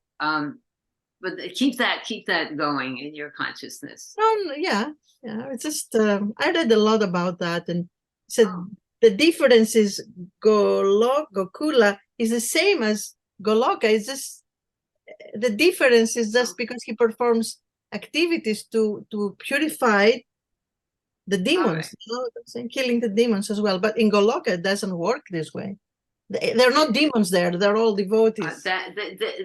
keep that going in your consciousness. Yeah. It's just I read a lot about that and said the difference is Gokula is the same as Goloka. It's just the difference is just because he performs activities to purify the demons, killing the demons as well. But in Goloka, it doesn't work this way. There are no demons there. They're all devotees.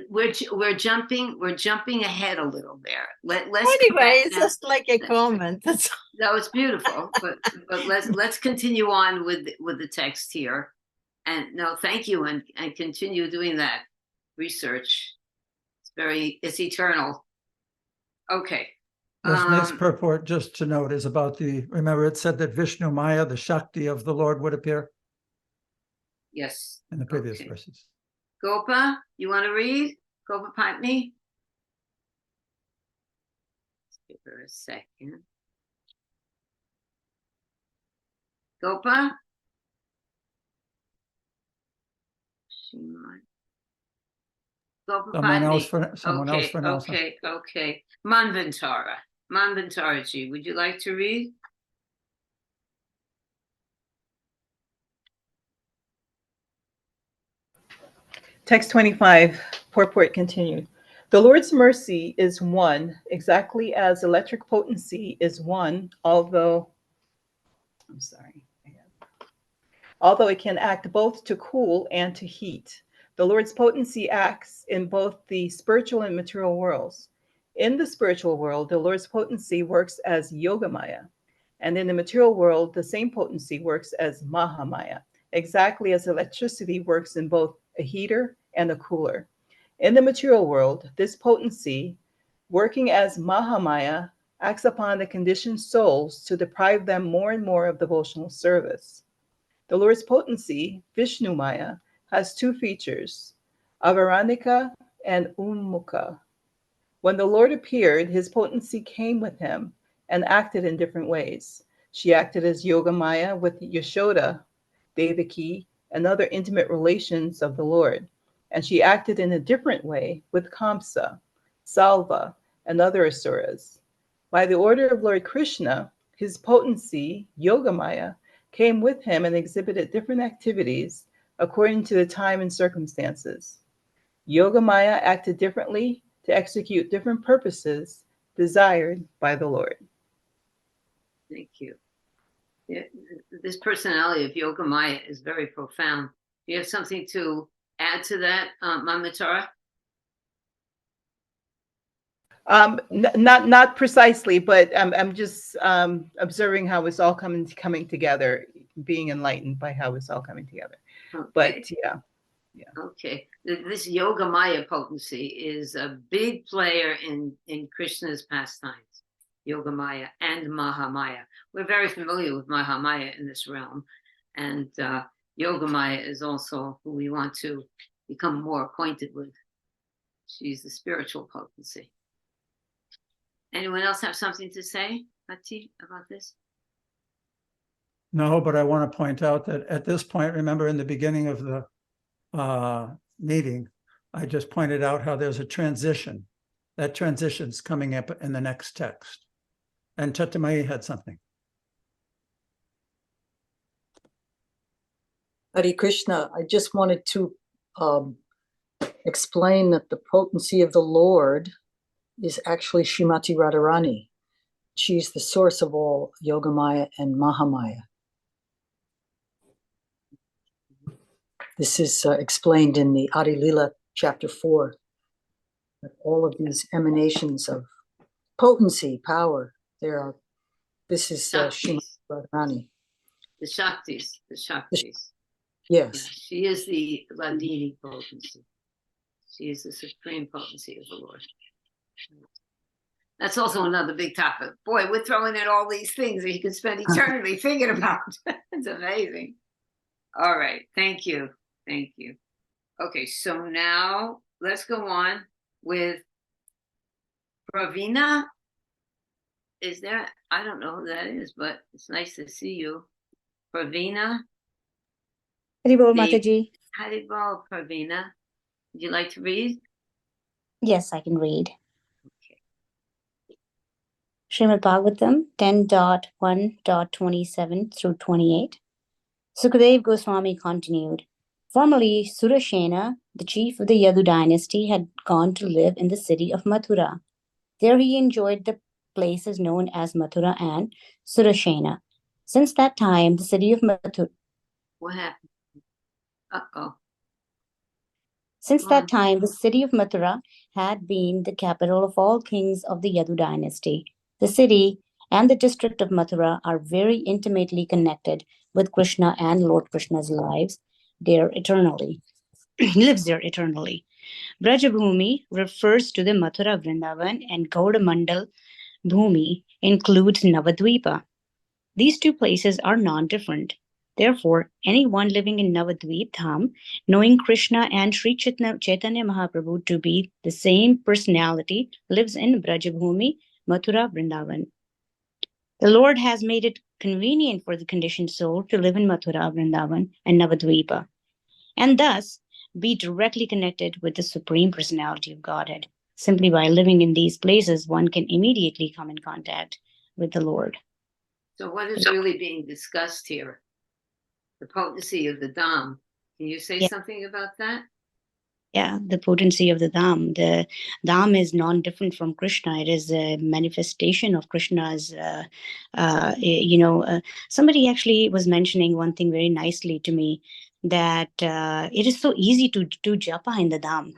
We're jumping ahead a little there. Anyway, it's just like a comment. No, it's beautiful, but let's continue on with the text here. And no, thank you, and continue doing that research. It's eternal. Okay. This next purport, just to note, is about remember it said that Vishnu Maya, the Shakti of the Lord, would appear? Yes. In the previous verses. Gopa, you want to read? Gopa Patni? Let's give her a second. Gopa? She might. Gopa Someone else Patni. for now. Okay. Manvantaraji, would you like to read? Text 25, purport continued. The Lord's mercy is one, exactly as electric potency is one, although it can act both to cool and to heat. The Lord's potency acts in both the spiritual and material worlds. In the spiritual world, the Lord's potency works as Yogamaya, and in the material world, the same potency works as Mahamaya, exactly as electricity works in both a heater and a cooler. In the material world, this potency, working as Mahamaya, acts upon the conditioned souls to deprive them more and more of devotional service. The Lord's potency, Vishnu Maya, has two features, Avaranika and Ummukha. When the Lord appeared, his potency came with him and acted in different ways. She acted as Yogamaya with Yashoda, Devaki, and other intimate relations of the Lord. And she acted in a different way with Kamsa, Salva, and other asuras. By the order of Lord Krishna, his potency, Yogamaya, came with him and exhibited different activities according to the time and circumstances. Yogamaya acted differently to execute different purposes desired by the Lord. Thank you. Yeah, this personality of Yogamaya is very profound. Do you have something to add to that, Mamatara? Not precisely, but I'm just observing how it's all coming together, being enlightened by how it's all coming together. Okay. But yeah. Okay, this Yogamaya potency is a big player in Krishna's pastimes, Yogamaya and Mahamaya. We're very familiar with Mahamaya in this realm, and Yogamaya is also who we want to become more acquainted with. She's the spiritual potency. Anyone else have something to say, Bhakti, about this? No, but I want to point out that at this point, remember in the beginning of the meeting, I just pointed out how there's a transition. That transition's coming up in the next text. And Chattamayi had something. Hare Krishna, I just wanted to explain that the potency of the Lord is actually Srimati Radharani. She's the source of all Yogamaya and Mahamaya. This is explained in the Adi Lila chapter 4. That all of these emanations of potency, power, this is Srimati Radharani. The Shaktis. Yes. Yeah, she is the Hladini potency. She is the supreme potency of the Lord. That's also another big topic. Boy, we're throwing in all these things that you could spend eternity thinking about. It's amazing. All right. Thank you. Thank you. Okay, so now let's go on with Pravina. Is there? I don't know who that is, but it's nice to see you. Pravina. Haribol Mataji. Haribol, Pravina. Would you like to read? Yes, I can read. Srimad Bhagavatam 10.1.27 through 28. Sukadeva Goswami continued. Formerly, Surashena, the chief of the Yadu dynasty, had gone to live in the city of Mathura. There he enjoyed the places known as Mathura and Surashena. Since that time, the city of Mathura. What happened? Uh-oh. Since that time, the city of Mathura had been the capital of all kings of the Yadu dynasty. The city and the district of Mathura are very intimately connected with Krishna and Lord Krishna's lives there eternally. Lives there eternally. Brajabhumi refers to the Mathura Vrindavan, and Gaudamandal Bhumi includes Navadvipa. These two places are non-different. Therefore, anyone living in Navadvip Dham, knowing Krishna and Sri Chaitanya Mahaprabhu to be the same personality, lives in Brajabhumi, Mathura, Vrindavan. The Lord has made it convenient for the conditioned soul to live in Mathura, Vrindavan, and Navadvipa, and thus be directly connected with the Supreme Personality of Godhead. Simply by living in these places, one can immediately come in contact with the Lord. So what is really being discussed here? The potency of the Dham. Can you say something about that? Yeah, the potency of the Dham. The Dham is non-different from Krishna. It is a manifestation of Krishna's, somebody actually was mentioning one thing very nicely to me, that it is so easy to do japa in the Dham.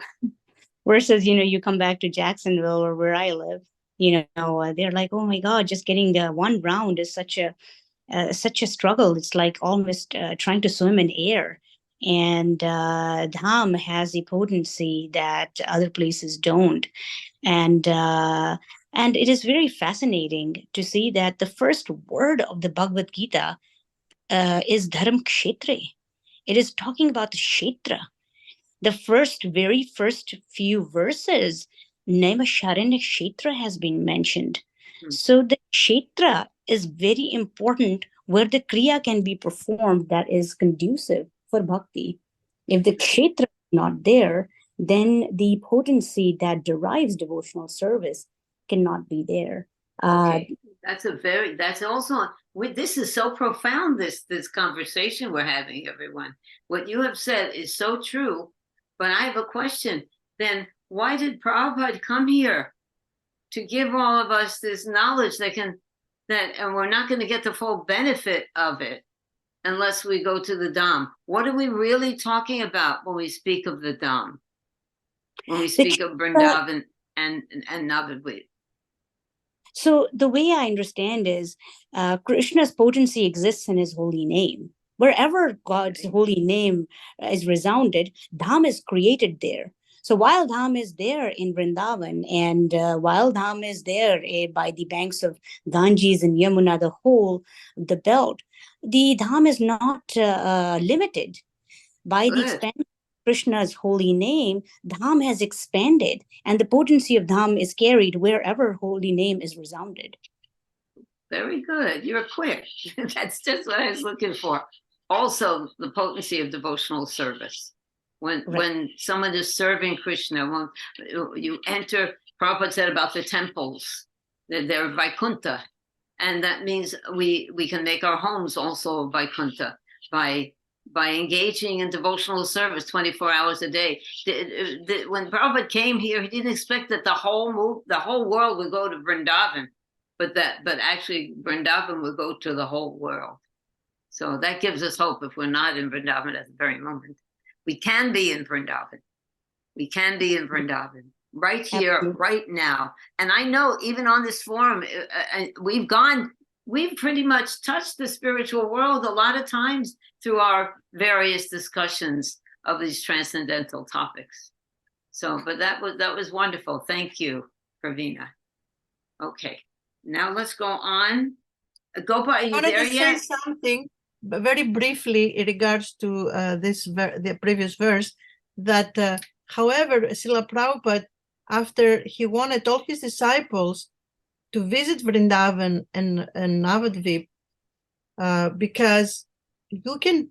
Versus, you come back to Jacksonville or where I live, they're like, oh my God, just getting the one round is such a struggle. It's like almost trying to swim in air. And Dham has a potency that other places don't. And it is very fascinating to see that the first word of the Bhagavad Gita is Dharam Kshetre. It is talking about the Kshetra. The very first few verses, Naimisharanya Kshetra has been mentioned. So the Kshetra is very important, where the Kriya can be performed that is conducive for Bhakti. If the Kshetra is not there, then the potency that derives devotional service cannot be there. Okay. This is so profound, this conversation we're having, everyone. What you have said is so true, but I have a question. Then why did Prabhupada come here to give all of us this knowledge and we're not going to get the full benefit of it unless we go to the Dham? What are we really talking about when we speak of the Dham? When we speak of Vrindavan and Navadvip? So the way I understand is Krishna's potency exists in his holy name. Wherever God's holy name is resounded, Dham is created there. So while Dham is there in Vrindavan, and while Dham is there by the banks of Ganges and Yamuna, the belt, the Dham is not limited. By the expansion of Krishna's holy name, Dham has expanded, and the potency of Dham is carried wherever holy name is resounded. Very good. You're quick. That's just what I was looking for. Also, the potency of devotional service. When someone is serving Krishna, when you enter, Prabhupada said about the temples, that they're Vaikuntha. And that means we can make our homes also Vaikuntha by by engaging in devotional service 24 hours a day. When Prabhupada came here, he didn't expect that the whole world would go to Vrindavan, but actually Vrindavan would go to the whole world. So that gives us hope if we're not in Vrindavan at the very moment. We can be in Vrindavan. We can be in Vrindavan right here, Absolutely. right now. And I know even on this forum, we've pretty much touched the spiritual world a lot of times through our various discussions of these transcendental topics. So, but that was wonderful. Thank you, Pravina. Okay, now let's go on. Gopal, are I you wanted there to say yet? something, but very briefly in regards to the previous verse, that however, Srila Prabhupada, after he wanted all his disciples to visit Vrindavan and Navadvip, because you can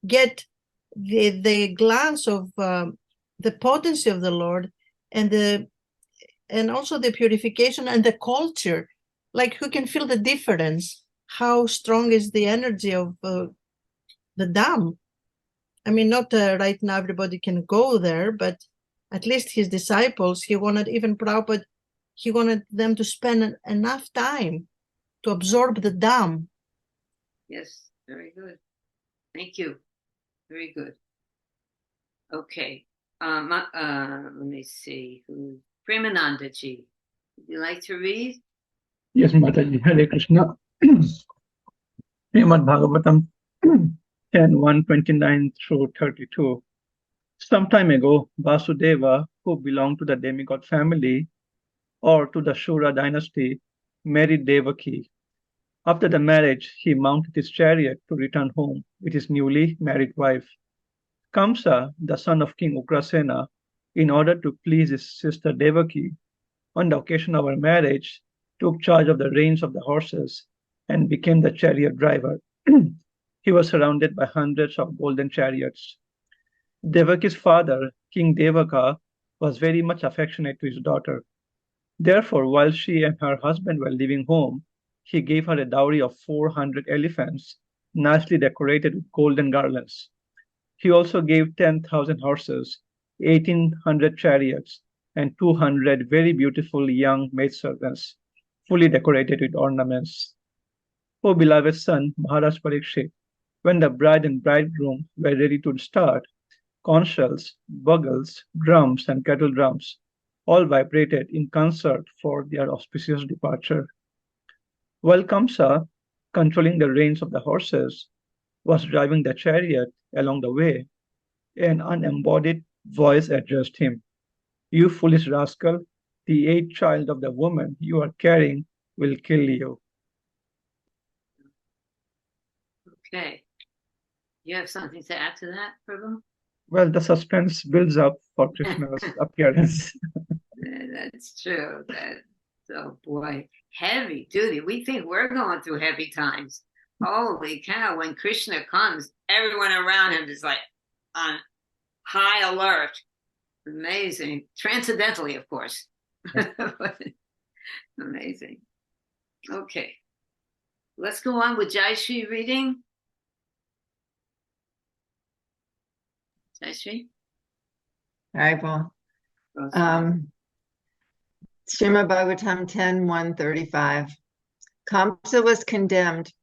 get the glance of the potency of the Lord and also the purification and the culture. Like, who can feel the difference? How strong is the energy of the Dham? I mean, not right now everybody can go there, but at least his disciples, he wanted, even Prabhupada, he wanted them to spend enough time to absorb the Dham. Yes, very good. Thank you. Very good. Okay. Let me see. Premananda ji, would you like to read? Yes, Mataji. Hare Krishna. Srimad Bhagavatam 10:129 through 32. Some time ago, Vasudeva, who belonged to the demigod family or to the Shura dynasty, married Devaki. After the marriage, he mounted his chariot to return home with his newly married wife. Kamsa, the son of King Ugrasena, in order to please his sister Devaki, on the occasion of her marriage, took charge of the reins of the horses and became the chariot driver. He was surrounded by hundreds of golden chariots. Devaki's father, King Devaka, was very much affectionate to his daughter. Therefore, while she and her husband were leaving home, he gave her a dowry of 400 elephants, nicely decorated with golden garlands. He also gave 10,000 horses, 1,800 chariots, and 200 very beautiful young maidservants, fully decorated with ornaments. O beloved son, Maharaj Parikshit, when the bride and bridegroom were ready to start, conch shells, bugles, drums, and kettle drums all vibrated in concert for their auspicious departure. While Kamsa, controlling the reins of the horses, was driving the chariot along the way, an unembodied voice addressed him. You foolish rascal, the 8th child of the woman you are carrying will kill you. Okay. You have something to add to that, Prabhu? Well, the suspense builds up for Krishna's appearance. That's true. Oh boy, heavy duty. We think we're going through heavy times. Holy cow, when Krishna comes, everyone around him is like on high alert. Amazing. Transcendentally, of course. Amazing. Okay. Let's go on with Jayashree reading. Jayashree? Haribol. Srimad Bhagavatam 10:135. Kamsa was condemned.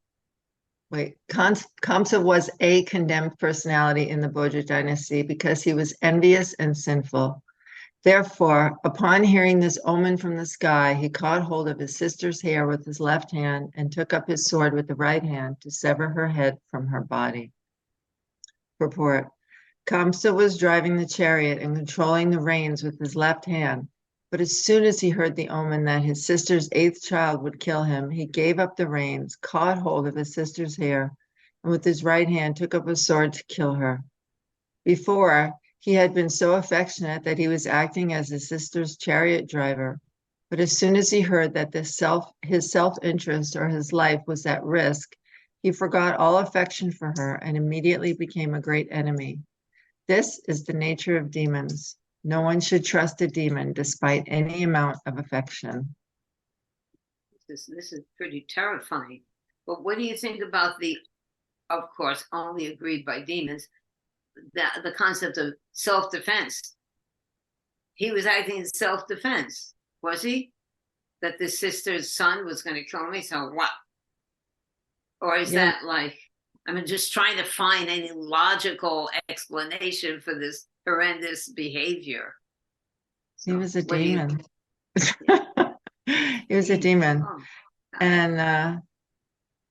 Kamsa was a condemned personality in the Bhoja dynasty because he was envious and sinful. Therefore, upon hearing this omen from the sky, he caught hold of his sister's hair with his left hand and took up his sword with the right hand to sever her head from her body. Purport. Kamsa was driving the chariot and controlling the reins with his left hand, but as soon as he heard the omen that his sister's 8th child would kill him, he gave up the reins, caught hold of his sister's hair, and with his right hand took up a sword to kill her. Before, he had been so affectionate that he was acting as his sister's chariot driver, but as soon as he heard that his self-interest or his life was at risk, he forgot all affection for her and immediately became a great enemy. This is the nature of demons. No one should trust a demon despite any amount of affection. This is pretty terrifying. But what do you think about the of course, only agreed by demons, the concept of self-defense. He was acting in self-defense, was he? That the sister's son was going to kill me, so what? Or is Yeah. that like, I'm just trying to find any logical explanation for this horrendous behavior. He was a What do you- demon. He was a demon. Oh, And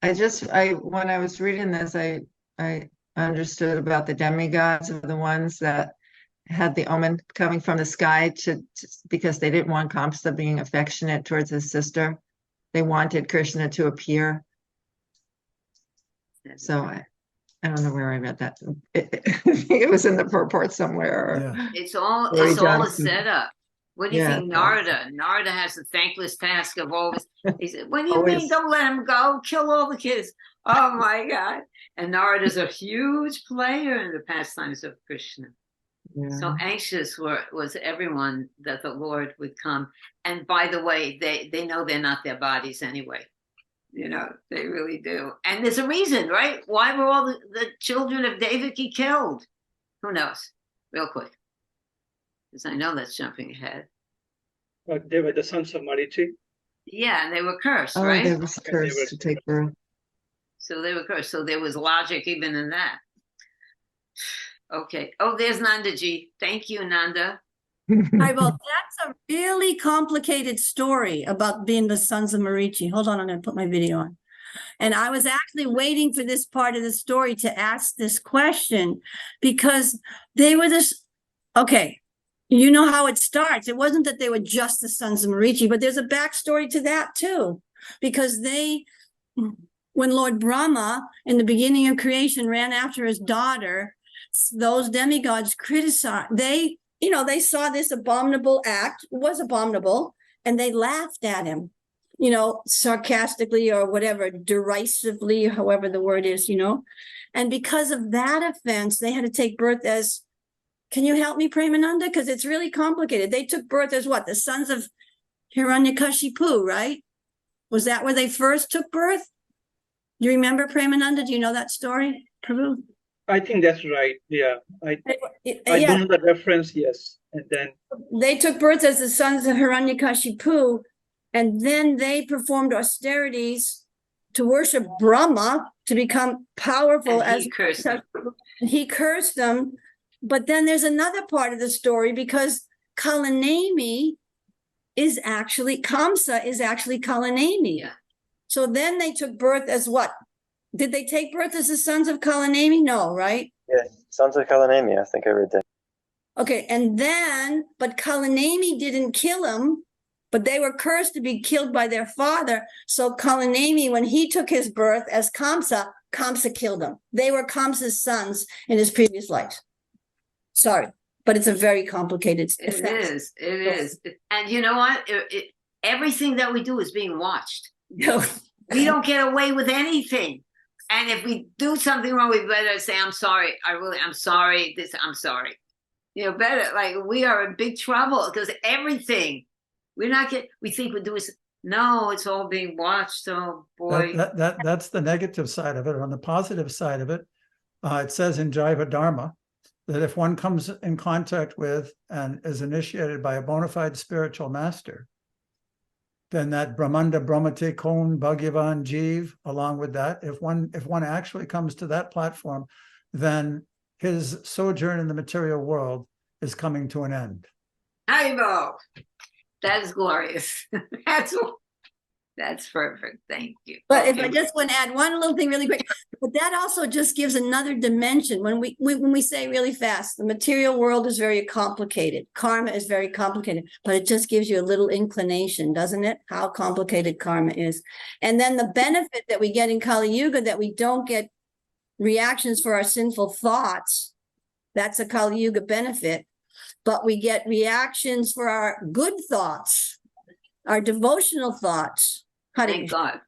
when I was reading this, I understood about the demigods are the ones that had the omen coming from the sky because they didn't want Kamsa being affectionate towards his sister. They wanted Krishna to appear. So I don't know where I read that. It was in the purport somewhere. Yeah. It's all Lori it's all a Johnson. setup. What do you Yeah. think, Narada? Narada has the thankless task of always. He said, "What do you Always. mean? Don't let him go. Kill all the kids." Oh my God! And Narada's a huge player in the pastimes of Krishna. Yeah. So anxious was everyone that the Lord would come. And by the way, they know they're not their bodies anyway. You know, they really do. And there's a reason, right? Why were all the children of Devaki killed? Who knows? Real quick. Because I know that's jumping ahead. But they were the sons of Marichi. Yeah, and they were cursed, Oh, right? they were cursed to take birth. So they were cursed. So there was logic even in that. Okay. Oh, there's Nandaji. Thank you, Nanda. All right, well, that's a really complicated story about being the sons of Marichi. Hold on, I'm going to put my video on. And I was actually waiting for this part of the story to ask this question because they were this. Okay, you know how it starts. It wasn't that they were just the sons of Marichi, but there's a backstory to that too. Because when Lord Brahma, in the beginning of creation, ran after his daughter, those demigods criticized, they saw this abominable act, it was abominable, and they laughed at him, sarcastically or whatever, derisively, however the word is, And because of that offense, they had to take birth as, can you help me, Premananda? Because it's really complicated. They took birth as what? The sons of Hiranyakashipu, right? Was that where they first took birth? You remember, Premananda? Do you know that story, Prabhu? I think that's right. Yeah. I Yeah. don't know the reference, yes. And then They took birth as the sons of Hiranyakashipu, and then they performed austerities to worship Brahma to become powerful. And he cursed them. He cursed them. But then there's another part of the story because Kalanemi is actually, Kamsa is actually Kalanemi. Yeah. So then they took birth as what? Did they take birth as the sons of Kalanemi? No, right? Yeah, sons of Kalanemi, I think I read that. Okay, and then, but Kalanemi didn't kill him, but they were cursed to be killed by their father. So Kalanemi, when he took his birth as Kamsa, Kamsa killed him. They were Kamsa's sons in his previous life. Sorry, but it's a very complicated. It is. And you know what? Everything that we do is being watched. We don't get away with anything. And if we do something wrong, we better say, I'm sorry. I'm sorry. I'm sorry. Better, like we are in big trouble because everything we think we're doing. No, it's all being watched. Oh boy. That's the negative side of it. On the positive side of it, it says in Jaiva Dharma that if one comes in contact with and is initiated by a bona fide spiritual master, then that Brahmanda Brahmate Kon Bhagavan Jeev, along with that, if one actually comes to that platform, then his sojourn in the material world is coming to an end. Haribo. That is glorious. That's perfect. Thank you. But if I just want to add one little thing really quick, but that also just gives another dimension. When we say really fast, the material world is very complicated. Karma is very complicated, but it just gives you a little inclination, doesn't it? How complicated karma is. And then the benefit that we get in Kali Yuga, that we don't get reactions for our sinful thoughts. That's a Kali Yuga benefit. But we get reactions for our good thoughts, our devotional thoughts. Thank God.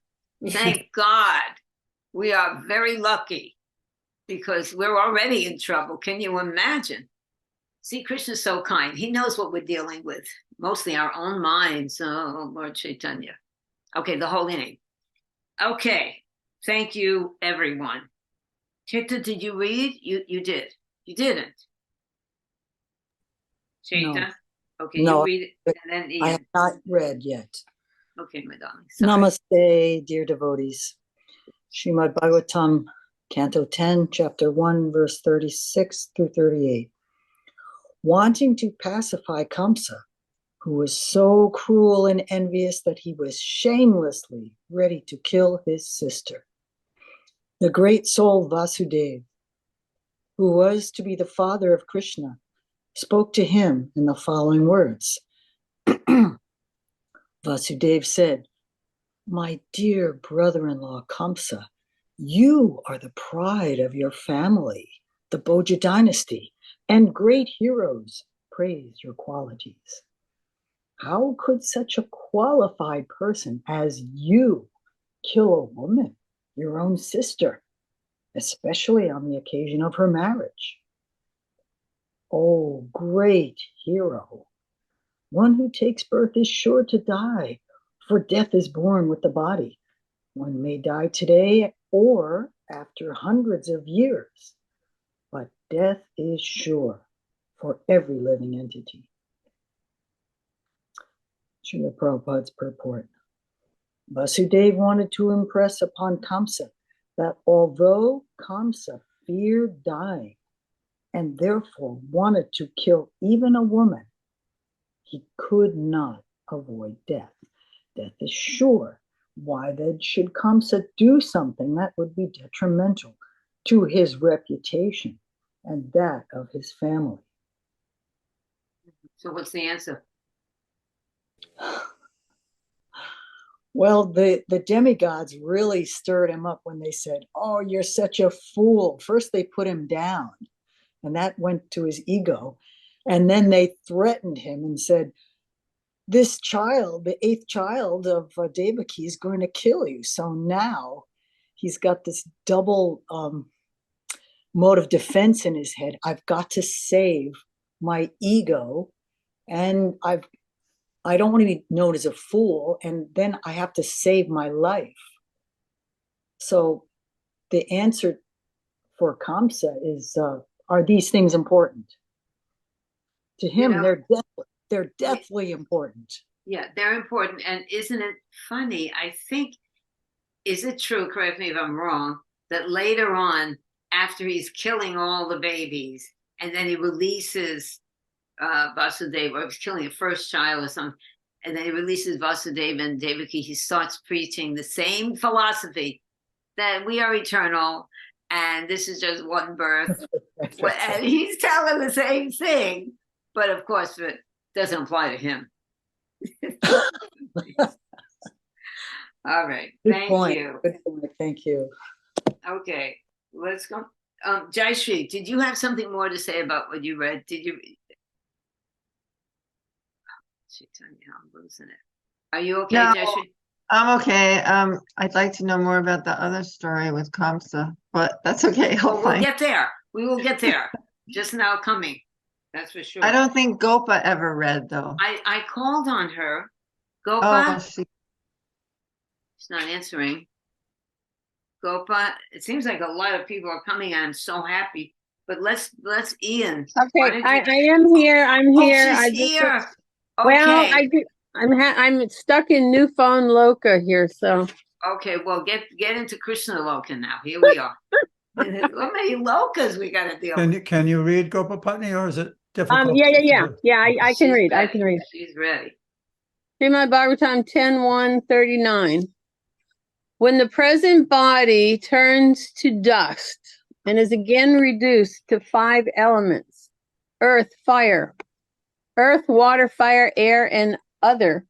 Thank God. We are very lucky because we're already in trouble. Can you imagine? See, Krishna's so kind. He knows what we're dealing with, mostly our own minds. Oh, Lord Chaitanya. Okay, the holy name. Okay, thank you, everyone. Cheta, did you read? You did. You didn't. Cheta? Okay, you No, read it, and then I Ian. have not read yet. Okay, my darling. Sorry. Namaste, dear devotees. Srimad Bhagavatam, Canto 10, Chapter 1, verse 36 through 38. Wanting to pacify Kamsa, who was so cruel and envious that he was shamelessly ready to kill his sister, the great soul Vasudeva, who was to be the father of Krishna, spoke to him in the following words. Vasudeva said, "My dear brother-in-law Kamsa, you are the pride of your family, the Bhoja dynasty, and great heroes praise your qualities. How could such a qualified person as you kill a woman, your own sister, especially on the occasion of her marriage? Oh, great hero! One who takes birth is sure to die, for death is born with the body. One may die today or after hundreds of years, but death is sure for every living entity." Srila Prabhupada's purport. Vasudeva wanted to impress upon Kamsa that although Kamsa feared dying and therefore wanted to kill even a woman, he could not avoid death. Death is sure. Why then should Kamsa do something that would be detrimental to his reputation and that of his family? So what's the answer? Well, the demigods really stirred him up when they said, "Oh, you're such a fool." First, they put him down, and that went to his ego. And then they threatened him and said, "This child, the 8th child of Devaki, is going to kill you." So now he's got this double mode of defense in his head. I've got to save my ego, and I don't want to be known as a fool, and then I have to save my life. So the answer for Kamsa is, are these things important? To him, they're deathly important. Yeah, they're important. And isn't it funny? I think, is it true, correct me if I'm wrong, that later on, after he's killing all the babies, and then he releases Vasudeva, or he's killing a first child or something, and then he releases Vasudeva and Devaki, he starts preaching the same philosophy that we are eternal, and this is just one birth. And he's telling the same thing, but of course it doesn't apply to him. All right. Thank you. Good point. Thank you. Okay, let's go. Jayashree, did you have something more to say about what you read? Did you? I'm losing it. Are you okay, No, Jayashree? I'm okay. I'd like to know more about the other story with Kamsa, but that's okay. I'll We'll find. get there. We will get there. Just now coming. That's for sure. I don't think Gopa ever read though. I called on her. Gopa. Oh, She's not answering. Gopa. It seems like a lot of people are coming. I'm so happy. But let's Ian. Okay, I am here. I'm here. Oh, I she's just here. well, Okay. I'm stuck in New Phone Loka here, so Okay, well, get into Krishna Loka now. Here we are. How many lokas we got to deal with? Can you read Gopapatni, or is it difficult? yeah. I can read. I can read. She's ready. Srimad Bhagavatam 10:139. When the present body turns to dust and is again reduced to 5 elements, earth, water, fire, air, and other,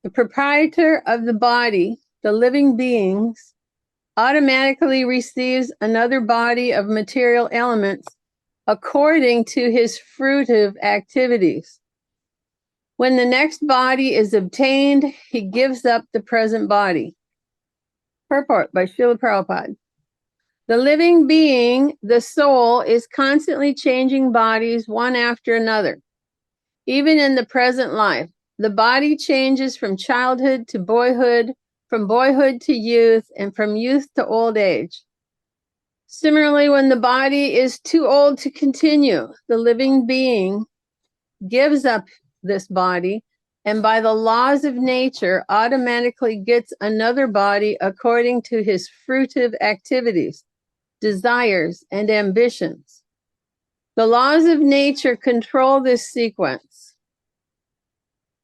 the proprietor of the body, the living beings, automatically receives another body of material elements according to his fruitive activities. When the next body is obtained, he gives up the present body. Purport by Srila Prabhupada. The living being, the soul, is constantly changing bodies one after another. Even in the present life, the body changes from childhood to boyhood, from boyhood to youth, and from youth to old age. Similarly, when the body is too old to continue, the living being gives up this body and by the laws of nature automatically gets another body according to his fruitive activities, desires, and ambitions. The laws of nature control this sequence.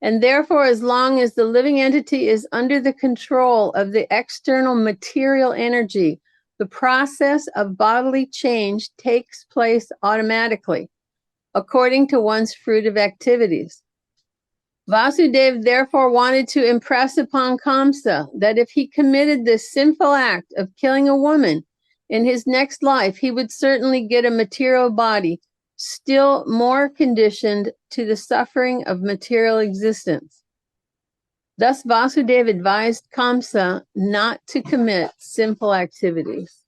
And therefore, as long as the living entity is under the control of the external material energy, the process of bodily change takes place automatically, according to one's fruitive activities. Vasudeva therefore wanted to impress upon Kamsa that if he committed this sinful act of killing a woman in his next life, he would certainly get a material body still more conditioned to the suffering of material existence. Thus, Vasudeva advised Kamsa not to commit sinful activities.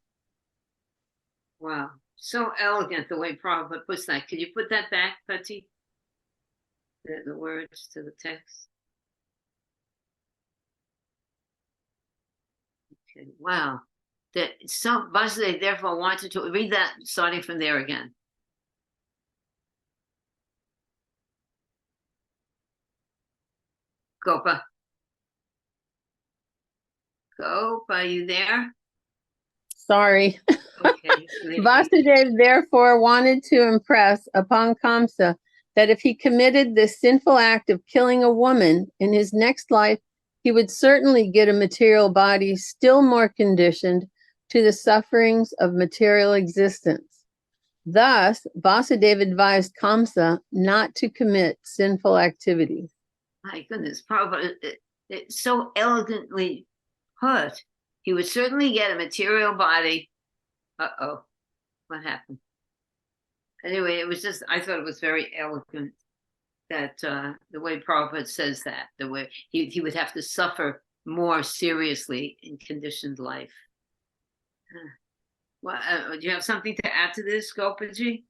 Wow. So elegant the way Prabhupada puts that. Could you put that back, Patti? The words to the text. Okay. Wow. So Vasudeva therefore wanted to read that starting from there again. Gopa. Gopa, are you there? Sorry. Okay. Vasudeva therefore wanted to impress upon Kamsa that if he committed this sinful act of killing a woman in his next life, he would certainly get a material body still more conditioned to the sufferings of material existence. Thus, Vasudeva advised Kamsa not to commit sinful activities. My goodness, Prabhupada, it's so elegantly put. He would certainly get a material body. Uh-oh, what happened? Anyway, it was just, I thought it was very elegant that the way Prabhupada says that, the way he would have to suffer more seriously in conditioned life. Well, do you have something to add to this, Gopaji?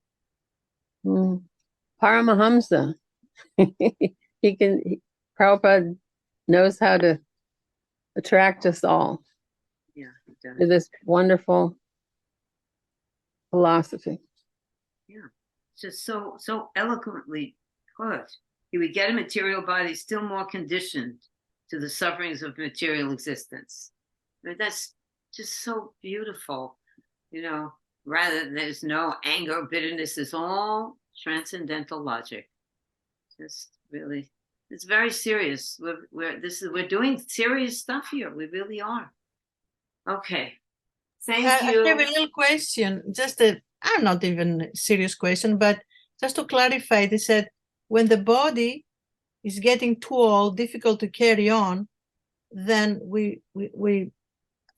Paramahamsa. Prabhupada knows how to attract us all to this wonderful philosophy. Yeah, just so eloquently put. He would get a material body still more conditioned to the sufferings of material existence. I mean, that's just so beautiful, rather than there's no anger or bitterness, it's all transcendental logic. Just really, it's very serious. We're doing serious stuff here. We really are. Okay. Thank you. I have a little question, I'm not even a serious question, but just to clarify, they said when the body is getting too old, difficult to carry on, then we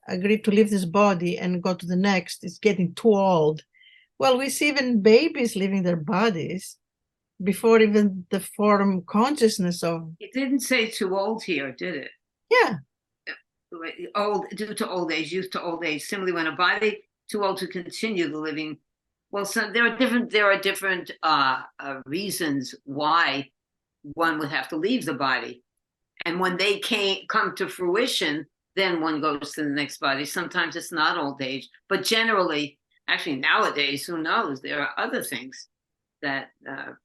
agree to leave this body and go to the next. It's getting too old. Well, we see even babies leaving their bodies before even the form consciousness of. It didn't say too old here, did it? Yeah. Old due to old age, youth to old age. Similarly, when a body too old to continue the living. Well, so there are different reasons why one would have to leave the body, and when they come to fruition, then one goes to the next body. Sometimes it's not old age, but generally, actually nowadays, who knows? There are other things that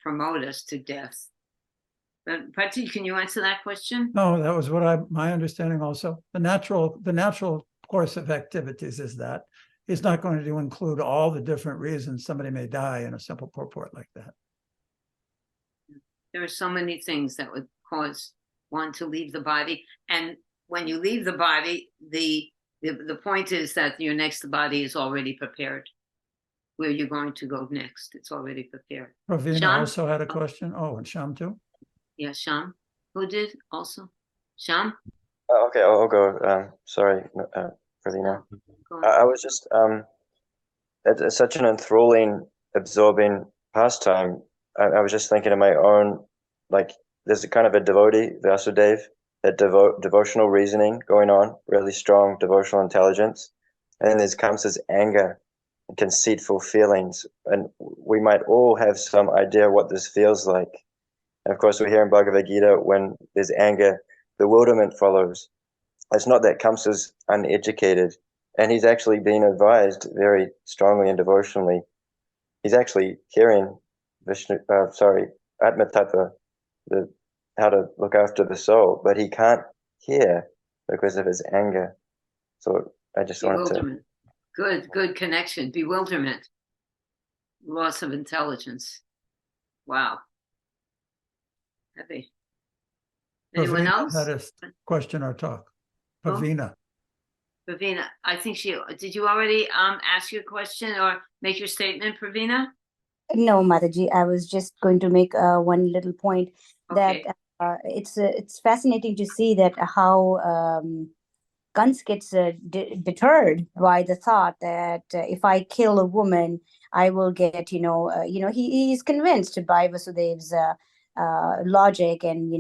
promote us to death. But Patti, can you answer that question? No, that was my understanding also. The natural course of activities is that he's not going to include all the different reasons somebody may die in a simple purport like that. There are so many things that would cause one to leave the body. And when you leave the body, the point is that your next body is already prepared. Where you're going to go next, it's already prepared. Ravina Sham? also had a question. Oh, and Sham too? Yeah, Sham. Who did also? Sham? Okay, I'll go. Sorry, Ravina. I was just, it's such an enthralling, absorbing pastime. I was just thinking of my own, like, there's a kind of a devotee, Vasudeva, that devotional reasoning going on, really strong devotional intelligence. And then there's Kamsa's anger and conceitful feelings. And we might all have some idea what this feels like. And of course, we hear in Bhagavad Gita, when there's anger, bewilderment follows. It's not that Kamsa's uneducated. And he's actually been advised very strongly and devotionally. He's actually hearing Atma Tattva, how to look after the soul, but he can't hear because of his anger. So I just wanted to. Bewilderment. Good connection. Bewilderment. Loss of intelligence. Wow. Heavy. Anyone Pavina else? had a question or talk. Who? Pavina. Pravina, I think did you already ask your question or make your statement, Pravina? No, Mataji, I was just going to make one little point that Okay. It's fascinating to see that how Guns gets deterred by the thought that if I kill a woman, I will get, he's convinced by Vasudev's logic and,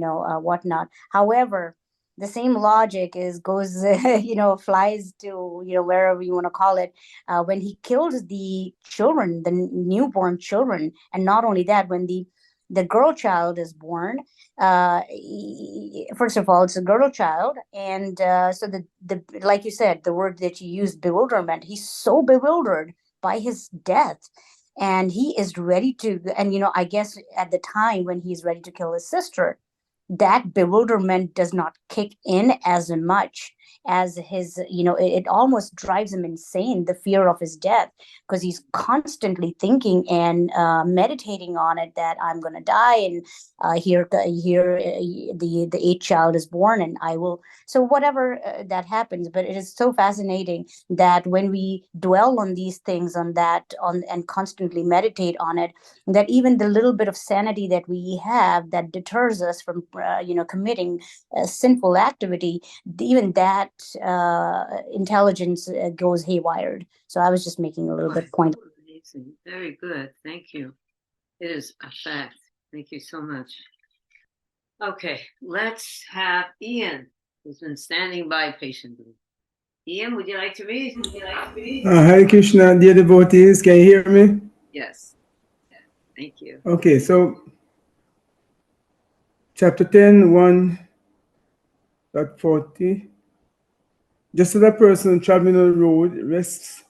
whatnot. However, the same logic goes, flies to, wherever you want to call it, when he kills the children, the newborn children. And not only that, when the girl child is born, first of all, it's a girl child, and so the like you said, the word that you used, bewilderment, he's so bewildered by his death, and he is ready to, and I guess at the time when he's ready to kill his sister, that bewilderment does not kick in as much as his, it almost drives him insane, the fear of his death, because he's constantly thinking and meditating on it, that I'm going to die, and here the eighth child is born, and I will, so whatever that happens. But it is so fascinating that when we dwell on these things, and constantly meditate on it, that even the little bit of sanity that we have that deters us from committing sinful activity, even that intelligence goes haywired. So I was just making a little bit point. Amazing. Very good. Thank you. It is a fact. Thank you so much. Okay, let's have Ian, who's been standing by patiently. Ian, would you like to read? Hare Krishna, dear devotees, can you hear me? Yes. Thank you. Okay, so chapter 10, 1.40. Just as a person traveling on the road rests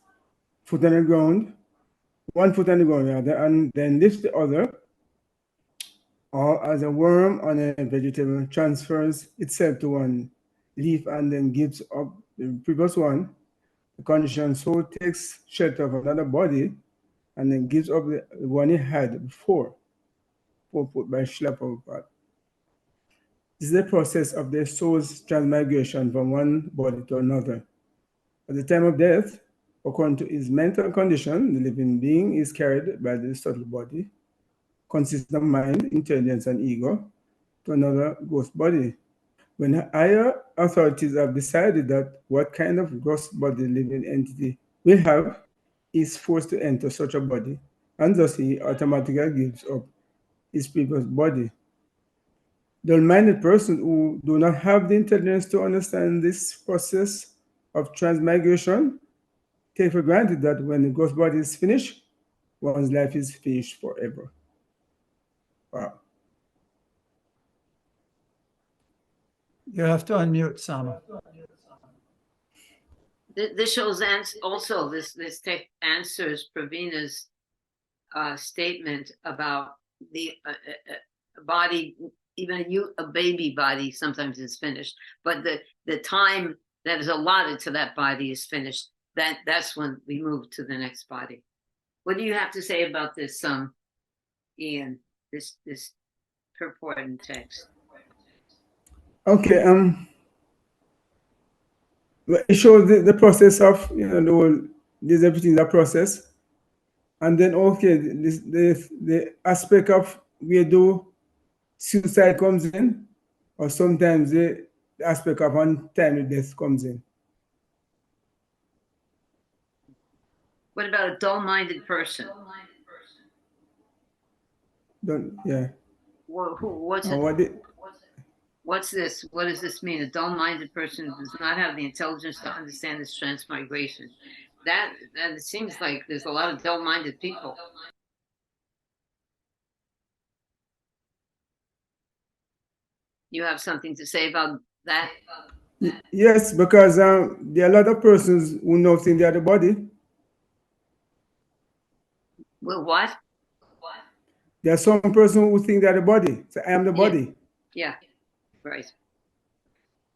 foot on the ground, one foot on the ground rather, and then lifts the other, or as a worm on a vegetable transfers itself to one leaf and then gives up the previous one, the conditioned soul takes shelter of another body and then gives up the one it had before, put by Srila Prabhupada. This is the process of the soul's transmigration from one body to another. At the time of death, according to his mental condition, the living being is carried by the subtle body, consisting of mind, intelligence, and ego, to another ghost body. When higher authorities have decided that what kind of ghost body the living entity will have, he is forced to enter such a body, and thus he automatically gives up his previous body. The dull-minded person who do not have the intelligence to understand this process of transmigration take for granted that when the ghost body is finished, one's life is finished forever. Wow. You have to unmute, Sama. This shows also this text answers Pravina's statement about the body, even a baby body sometimes is finished, but the time that is allotted to that body is finished. That's when we move to the next body. What do you have to say about this, Ian? This purport and text. Okay. It shows the process of there's everything in that process, and then the aspect of where do suicide comes in, or sometimes the aspect of untimely death comes in. What about a dull-minded person? Yeah. What's this? What does this mean? A dull-minded person who does not have the intelligence to understand this transmigration. That it seems like there's a lot of dull-minded people. You have something to say about that? Yes, because there are a lot of persons who know think they are the body. Well, what? There are some persons who think they are the body. So I am the body. Yeah, right.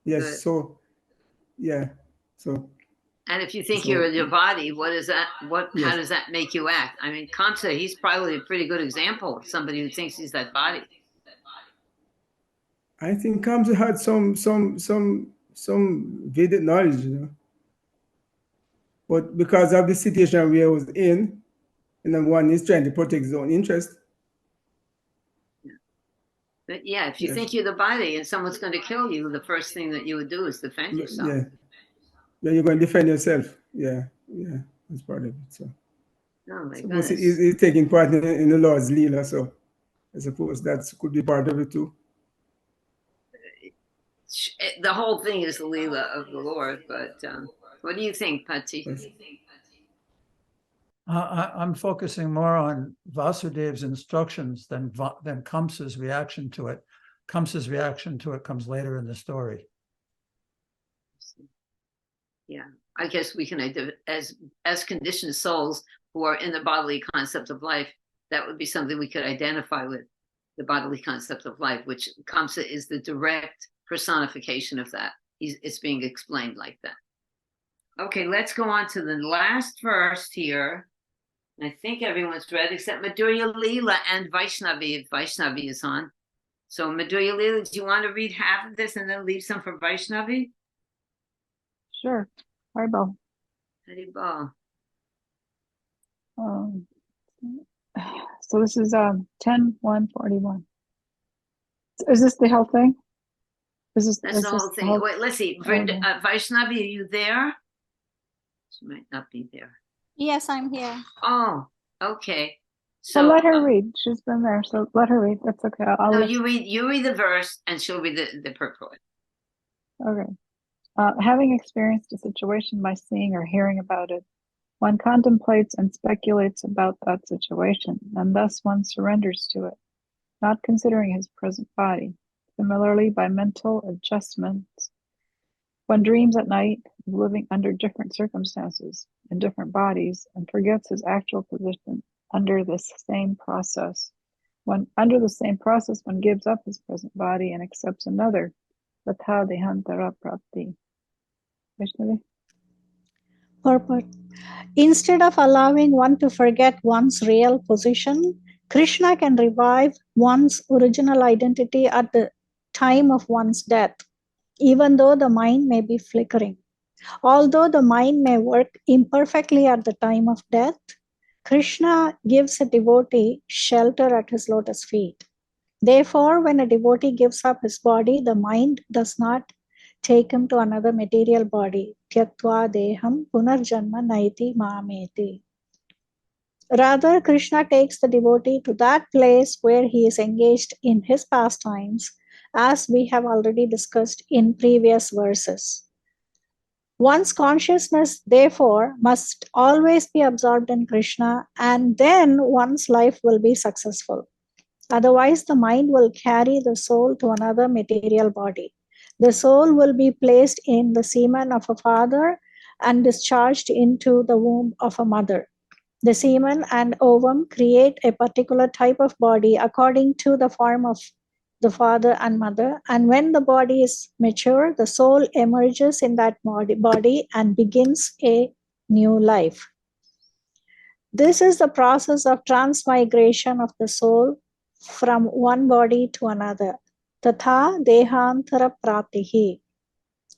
Yes. Good. So, yeah. So. And if you think So- you're your body, what is that? How Yes. does that make you act? I mean, Kamsa, he's probably a pretty good example of somebody who thinks he's that body. I think Kamsa had some Vedic knowledge, you know. But because of the situation we was in, and then one is trying to protect his own interest. But yeah, if you Yes. think you're the body and someone's going to kill you, the first thing that you would do is defend yourself. Yeah. Then you're going to defend yourself. Yeah. Yeah. That's part of it. So, Oh my suppose goodness. he's taking part in the Lord's Leela, so I suppose that could be part of it too. The whole thing is the Leela of the Lord, but what do you think, Patti? Yes. I'm focusing more on Vasudev's instructions than Kamsa's reaction to it. Kamsa's reaction to it comes later in the story. Yeah, I guess we can, as conditioned souls who are in the bodily concept of life, that would be something we could identify with, the bodily concept of life, which Kamsa is the direct personification of that. It's being explained like that. Okay, let's go on to the last verse here. I think everyone's read except Madhurya Leela and Vaishnavi, if Vaishnavi is on. So Madhurya Leela, do you want to read half of this and then leave some for Vaishnavi? Sure. Haribol. Haribol. So this is 10:141. Is this the whole thing? That's the whole thing. Wait, let's see. Okay. Vaishnavi, are you there? She might not be there. Yes, I'm here. Oh, okay. So let her read. She's been there, so let her read. That's okay. I'll No, listen. you read the verse and she'll read the purport. Okay. Having experienced a situation by seeing or hearing about it, one contemplates and speculates about that situation, and thus one surrenders to it, not considering his present body. Similarly, by mental adjustments, one dreams at night, living under different circumstances, in different bodies, and forgets his actual position under this same process. Under the same process, one gives up his present body and accepts another. Tatha dehantara prapti. Vaishnavi? Purport. Instead of allowing one to forget one's real position, Krishna can revive one's original identity at the time of one's death, even though the mind may be flickering. Although the mind may work imperfectly at the time of death, Krishna gives a devotee shelter at his lotus feet. Therefore, when a devotee gives up his body, the mind does not take him to another material body. Tyaktva deham punarjanma naiti mameti. Rather, Krishna takes the devotee to that place where he is engaged in his pastimes, as we have already discussed in previous verses. One's consciousness, therefore, must always be absorbed in Krishna, and then one's life will be successful. Otherwise, the mind will carry the soul to another material body. The soul will be placed in the semen of a father and discharged into the womb of a mother. The semen and ovum create a particular type of body according to the form of the father and mother, and when the body is mature, the soul emerges in that body and begins a new life. This is the process of transmigration of the soul from one body to another. Tatha dehantara pratihi.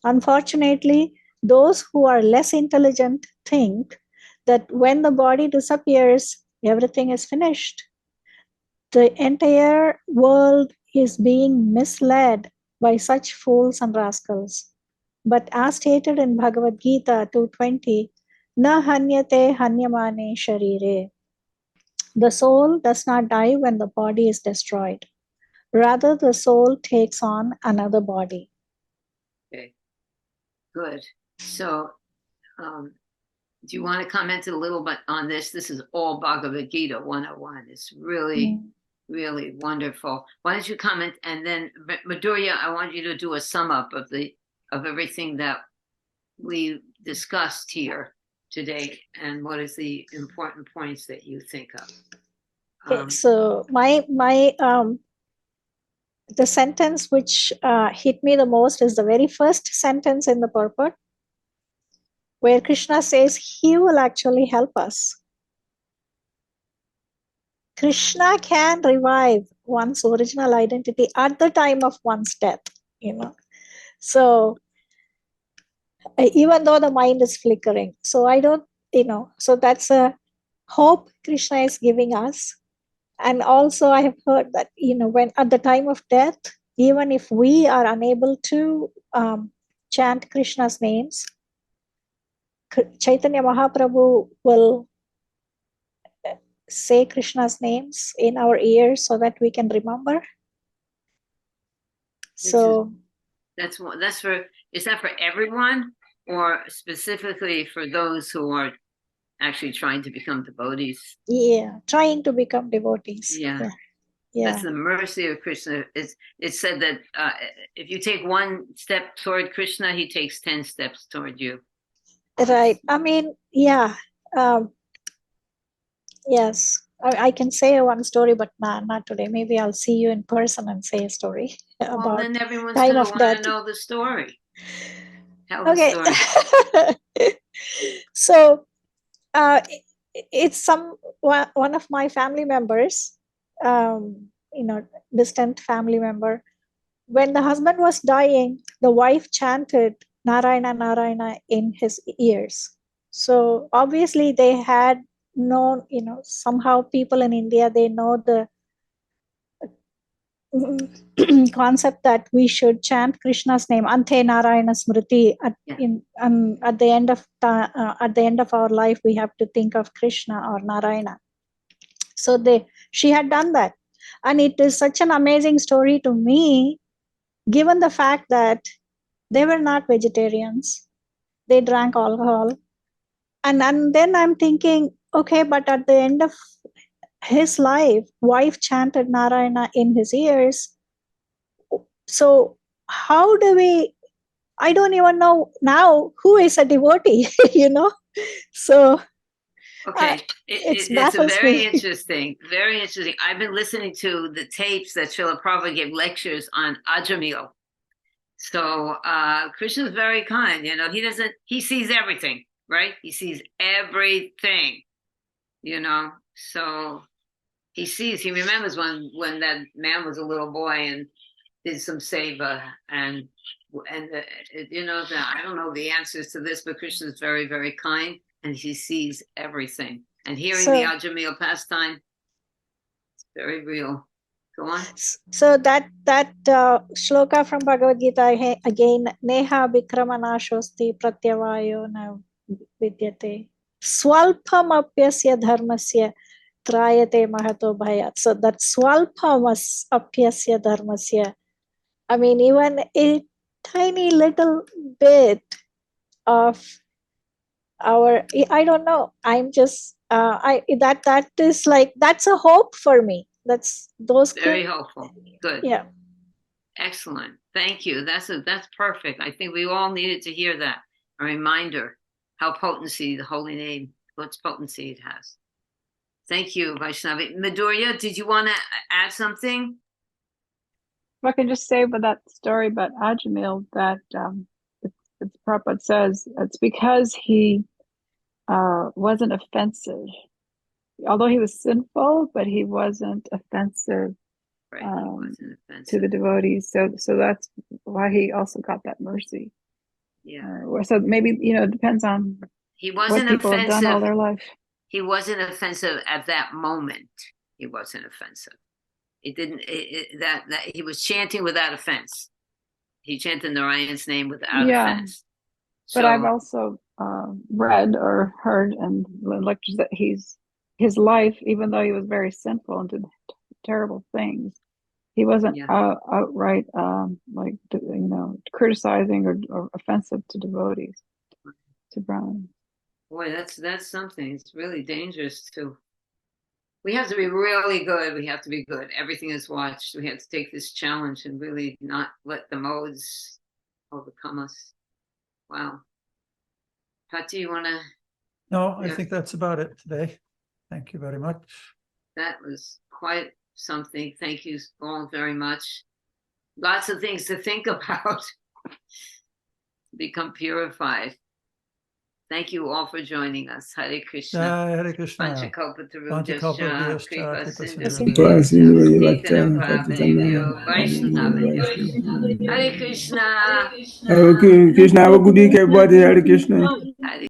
Unfortunately, those who are less intelligent think that when the body disappears, everything is finished. The entire world is being misled by such fools and rascals. But as stated in Bhagavad Gita 2:20, na hanyate hanyamane sharire. The soul does not die when the body is destroyed. Rather, the soul takes on another body. Okay, good. So, do you want to comment a little bit on this? This is all Bhagavad Gita 101. It's really, really wonderful. Why don't you comment? And then, Madhurya, I want you to do a sum up of the of everything that we discussed here today, and what is the important points that you think of? Okay, so my the sentence which hit me the most is the very first sentence in the purport, where Krishna says he will actually help us. Krishna can revive one's original identity at the time of one's death, you know. So even though the mind is flickering, so I don't, you know, so that's a hope Krishna is giving us. And also I have heard that, you know, when at the time of death, even if we are unable to chant Krishna's names, Chaitanya Mahaprabhu will say Krishna's names in our ears so that we can remember. So that's for, is that for everyone, or specifically for those who are actually trying to become devotees? yeah, trying to become devotees. Yeah. Yeah. That's the mercy of Krishna. It's said that if you take one step toward Krishna, he takes 10 steps toward you. Right. I mean, yeah. Yes. I can say one story, but not today. Maybe I'll see you in person and say a story Well, about then everyone's time going of to want death. to know the story. Tell the Okay. story. So it's one of my family members, you know, distant family member. When the husband was dying, the wife chanted Narayana, Narayana in his ears. So obviously they had known, you know, somehow people in India, they know the concept that we should chant Krishna's name, Ante Narayana Smriti. At the end of our life, we have to think of Krishna or Narayana. So she had done that, and it is such an amazing story to me, given the fact that they were not vegetarians, they drank alcohol, and then I'm thinking, okay, but at the end of his life, wife chanted Narayana in his ears. So how do we, I don't even know now who is a devotee, you know? So Okay, it's it's baffles very me. interesting, very interesting. I've been listening to the tapes that Srila Prabhupada gave lectures on Ajamil. So Krishna's very kind, you know, he sees everything, right? He sees everything, you know, so he remembers when that man was a little boy and did some seva, and you know, I don't know the answers to this, but Krishna's very, very kind, and he sees everything. And hearing the Ajamil pastime, it's very real. Go on. So that shloka from Bhagavad Gita again, Neha Vikramanashosti Pratyavayo na vidyate Swalpam apyasya dharmasya trayate mahato bhayat. So that swalpam apyasya dharmasya, I mean, even a tiny little bit of our, I don't know, I'm just that is like, that's a hope for me. That's those very hopeful. Good. Yeah. Excellent. Thank you. That's perfect. I think we all needed to hear that. A reminder how potency the holy name, what potency it has. Thank you, Vaishnavi. Madhurya, did you want to add something? If I can just say about that story about Ajamil, that it's Prabhupada says it's because he wasn't offensive. Although he was sinful, but he wasn't offensive, right, he wasn't offensive to the devotees. So that's why he also got that mercy. Yeah. So maybe, you know, it depends on he wasn't what people offensive. have done all their life. He wasn't offensive at that moment. He wasn't offensive. It didn't. That he was chanting without offense. He chanted Narayan's name without offense. But I've also read or heard in lectures that his life, even though he was very sinful and did terrible things, he wasn't outright like, you know, criticizing or offensive to devotees, to Brahmins. Boy, that's something. It's really dangerous too. We have to be really good. We have to be good. Everything is watched. We have to take this challenge and really not let the modes overcome us. Wow. Patti, you want to? No, I Yeah. think that's about it today. Thank you very much. That was quite something. Thank you all very much. Lots of things to think about. Become purified. Thank you all for joining us. Hare Krishna. Hare Krishna. Panchakalpatarubhyascha, Kripa Panchakalpatarubhyascha, Sindhubhyascha, Bhavebhyo, Vaishnavebhyo. Hare Krishna. Hare Krishna. Have a good week, everybody. Hare Krishna. Hare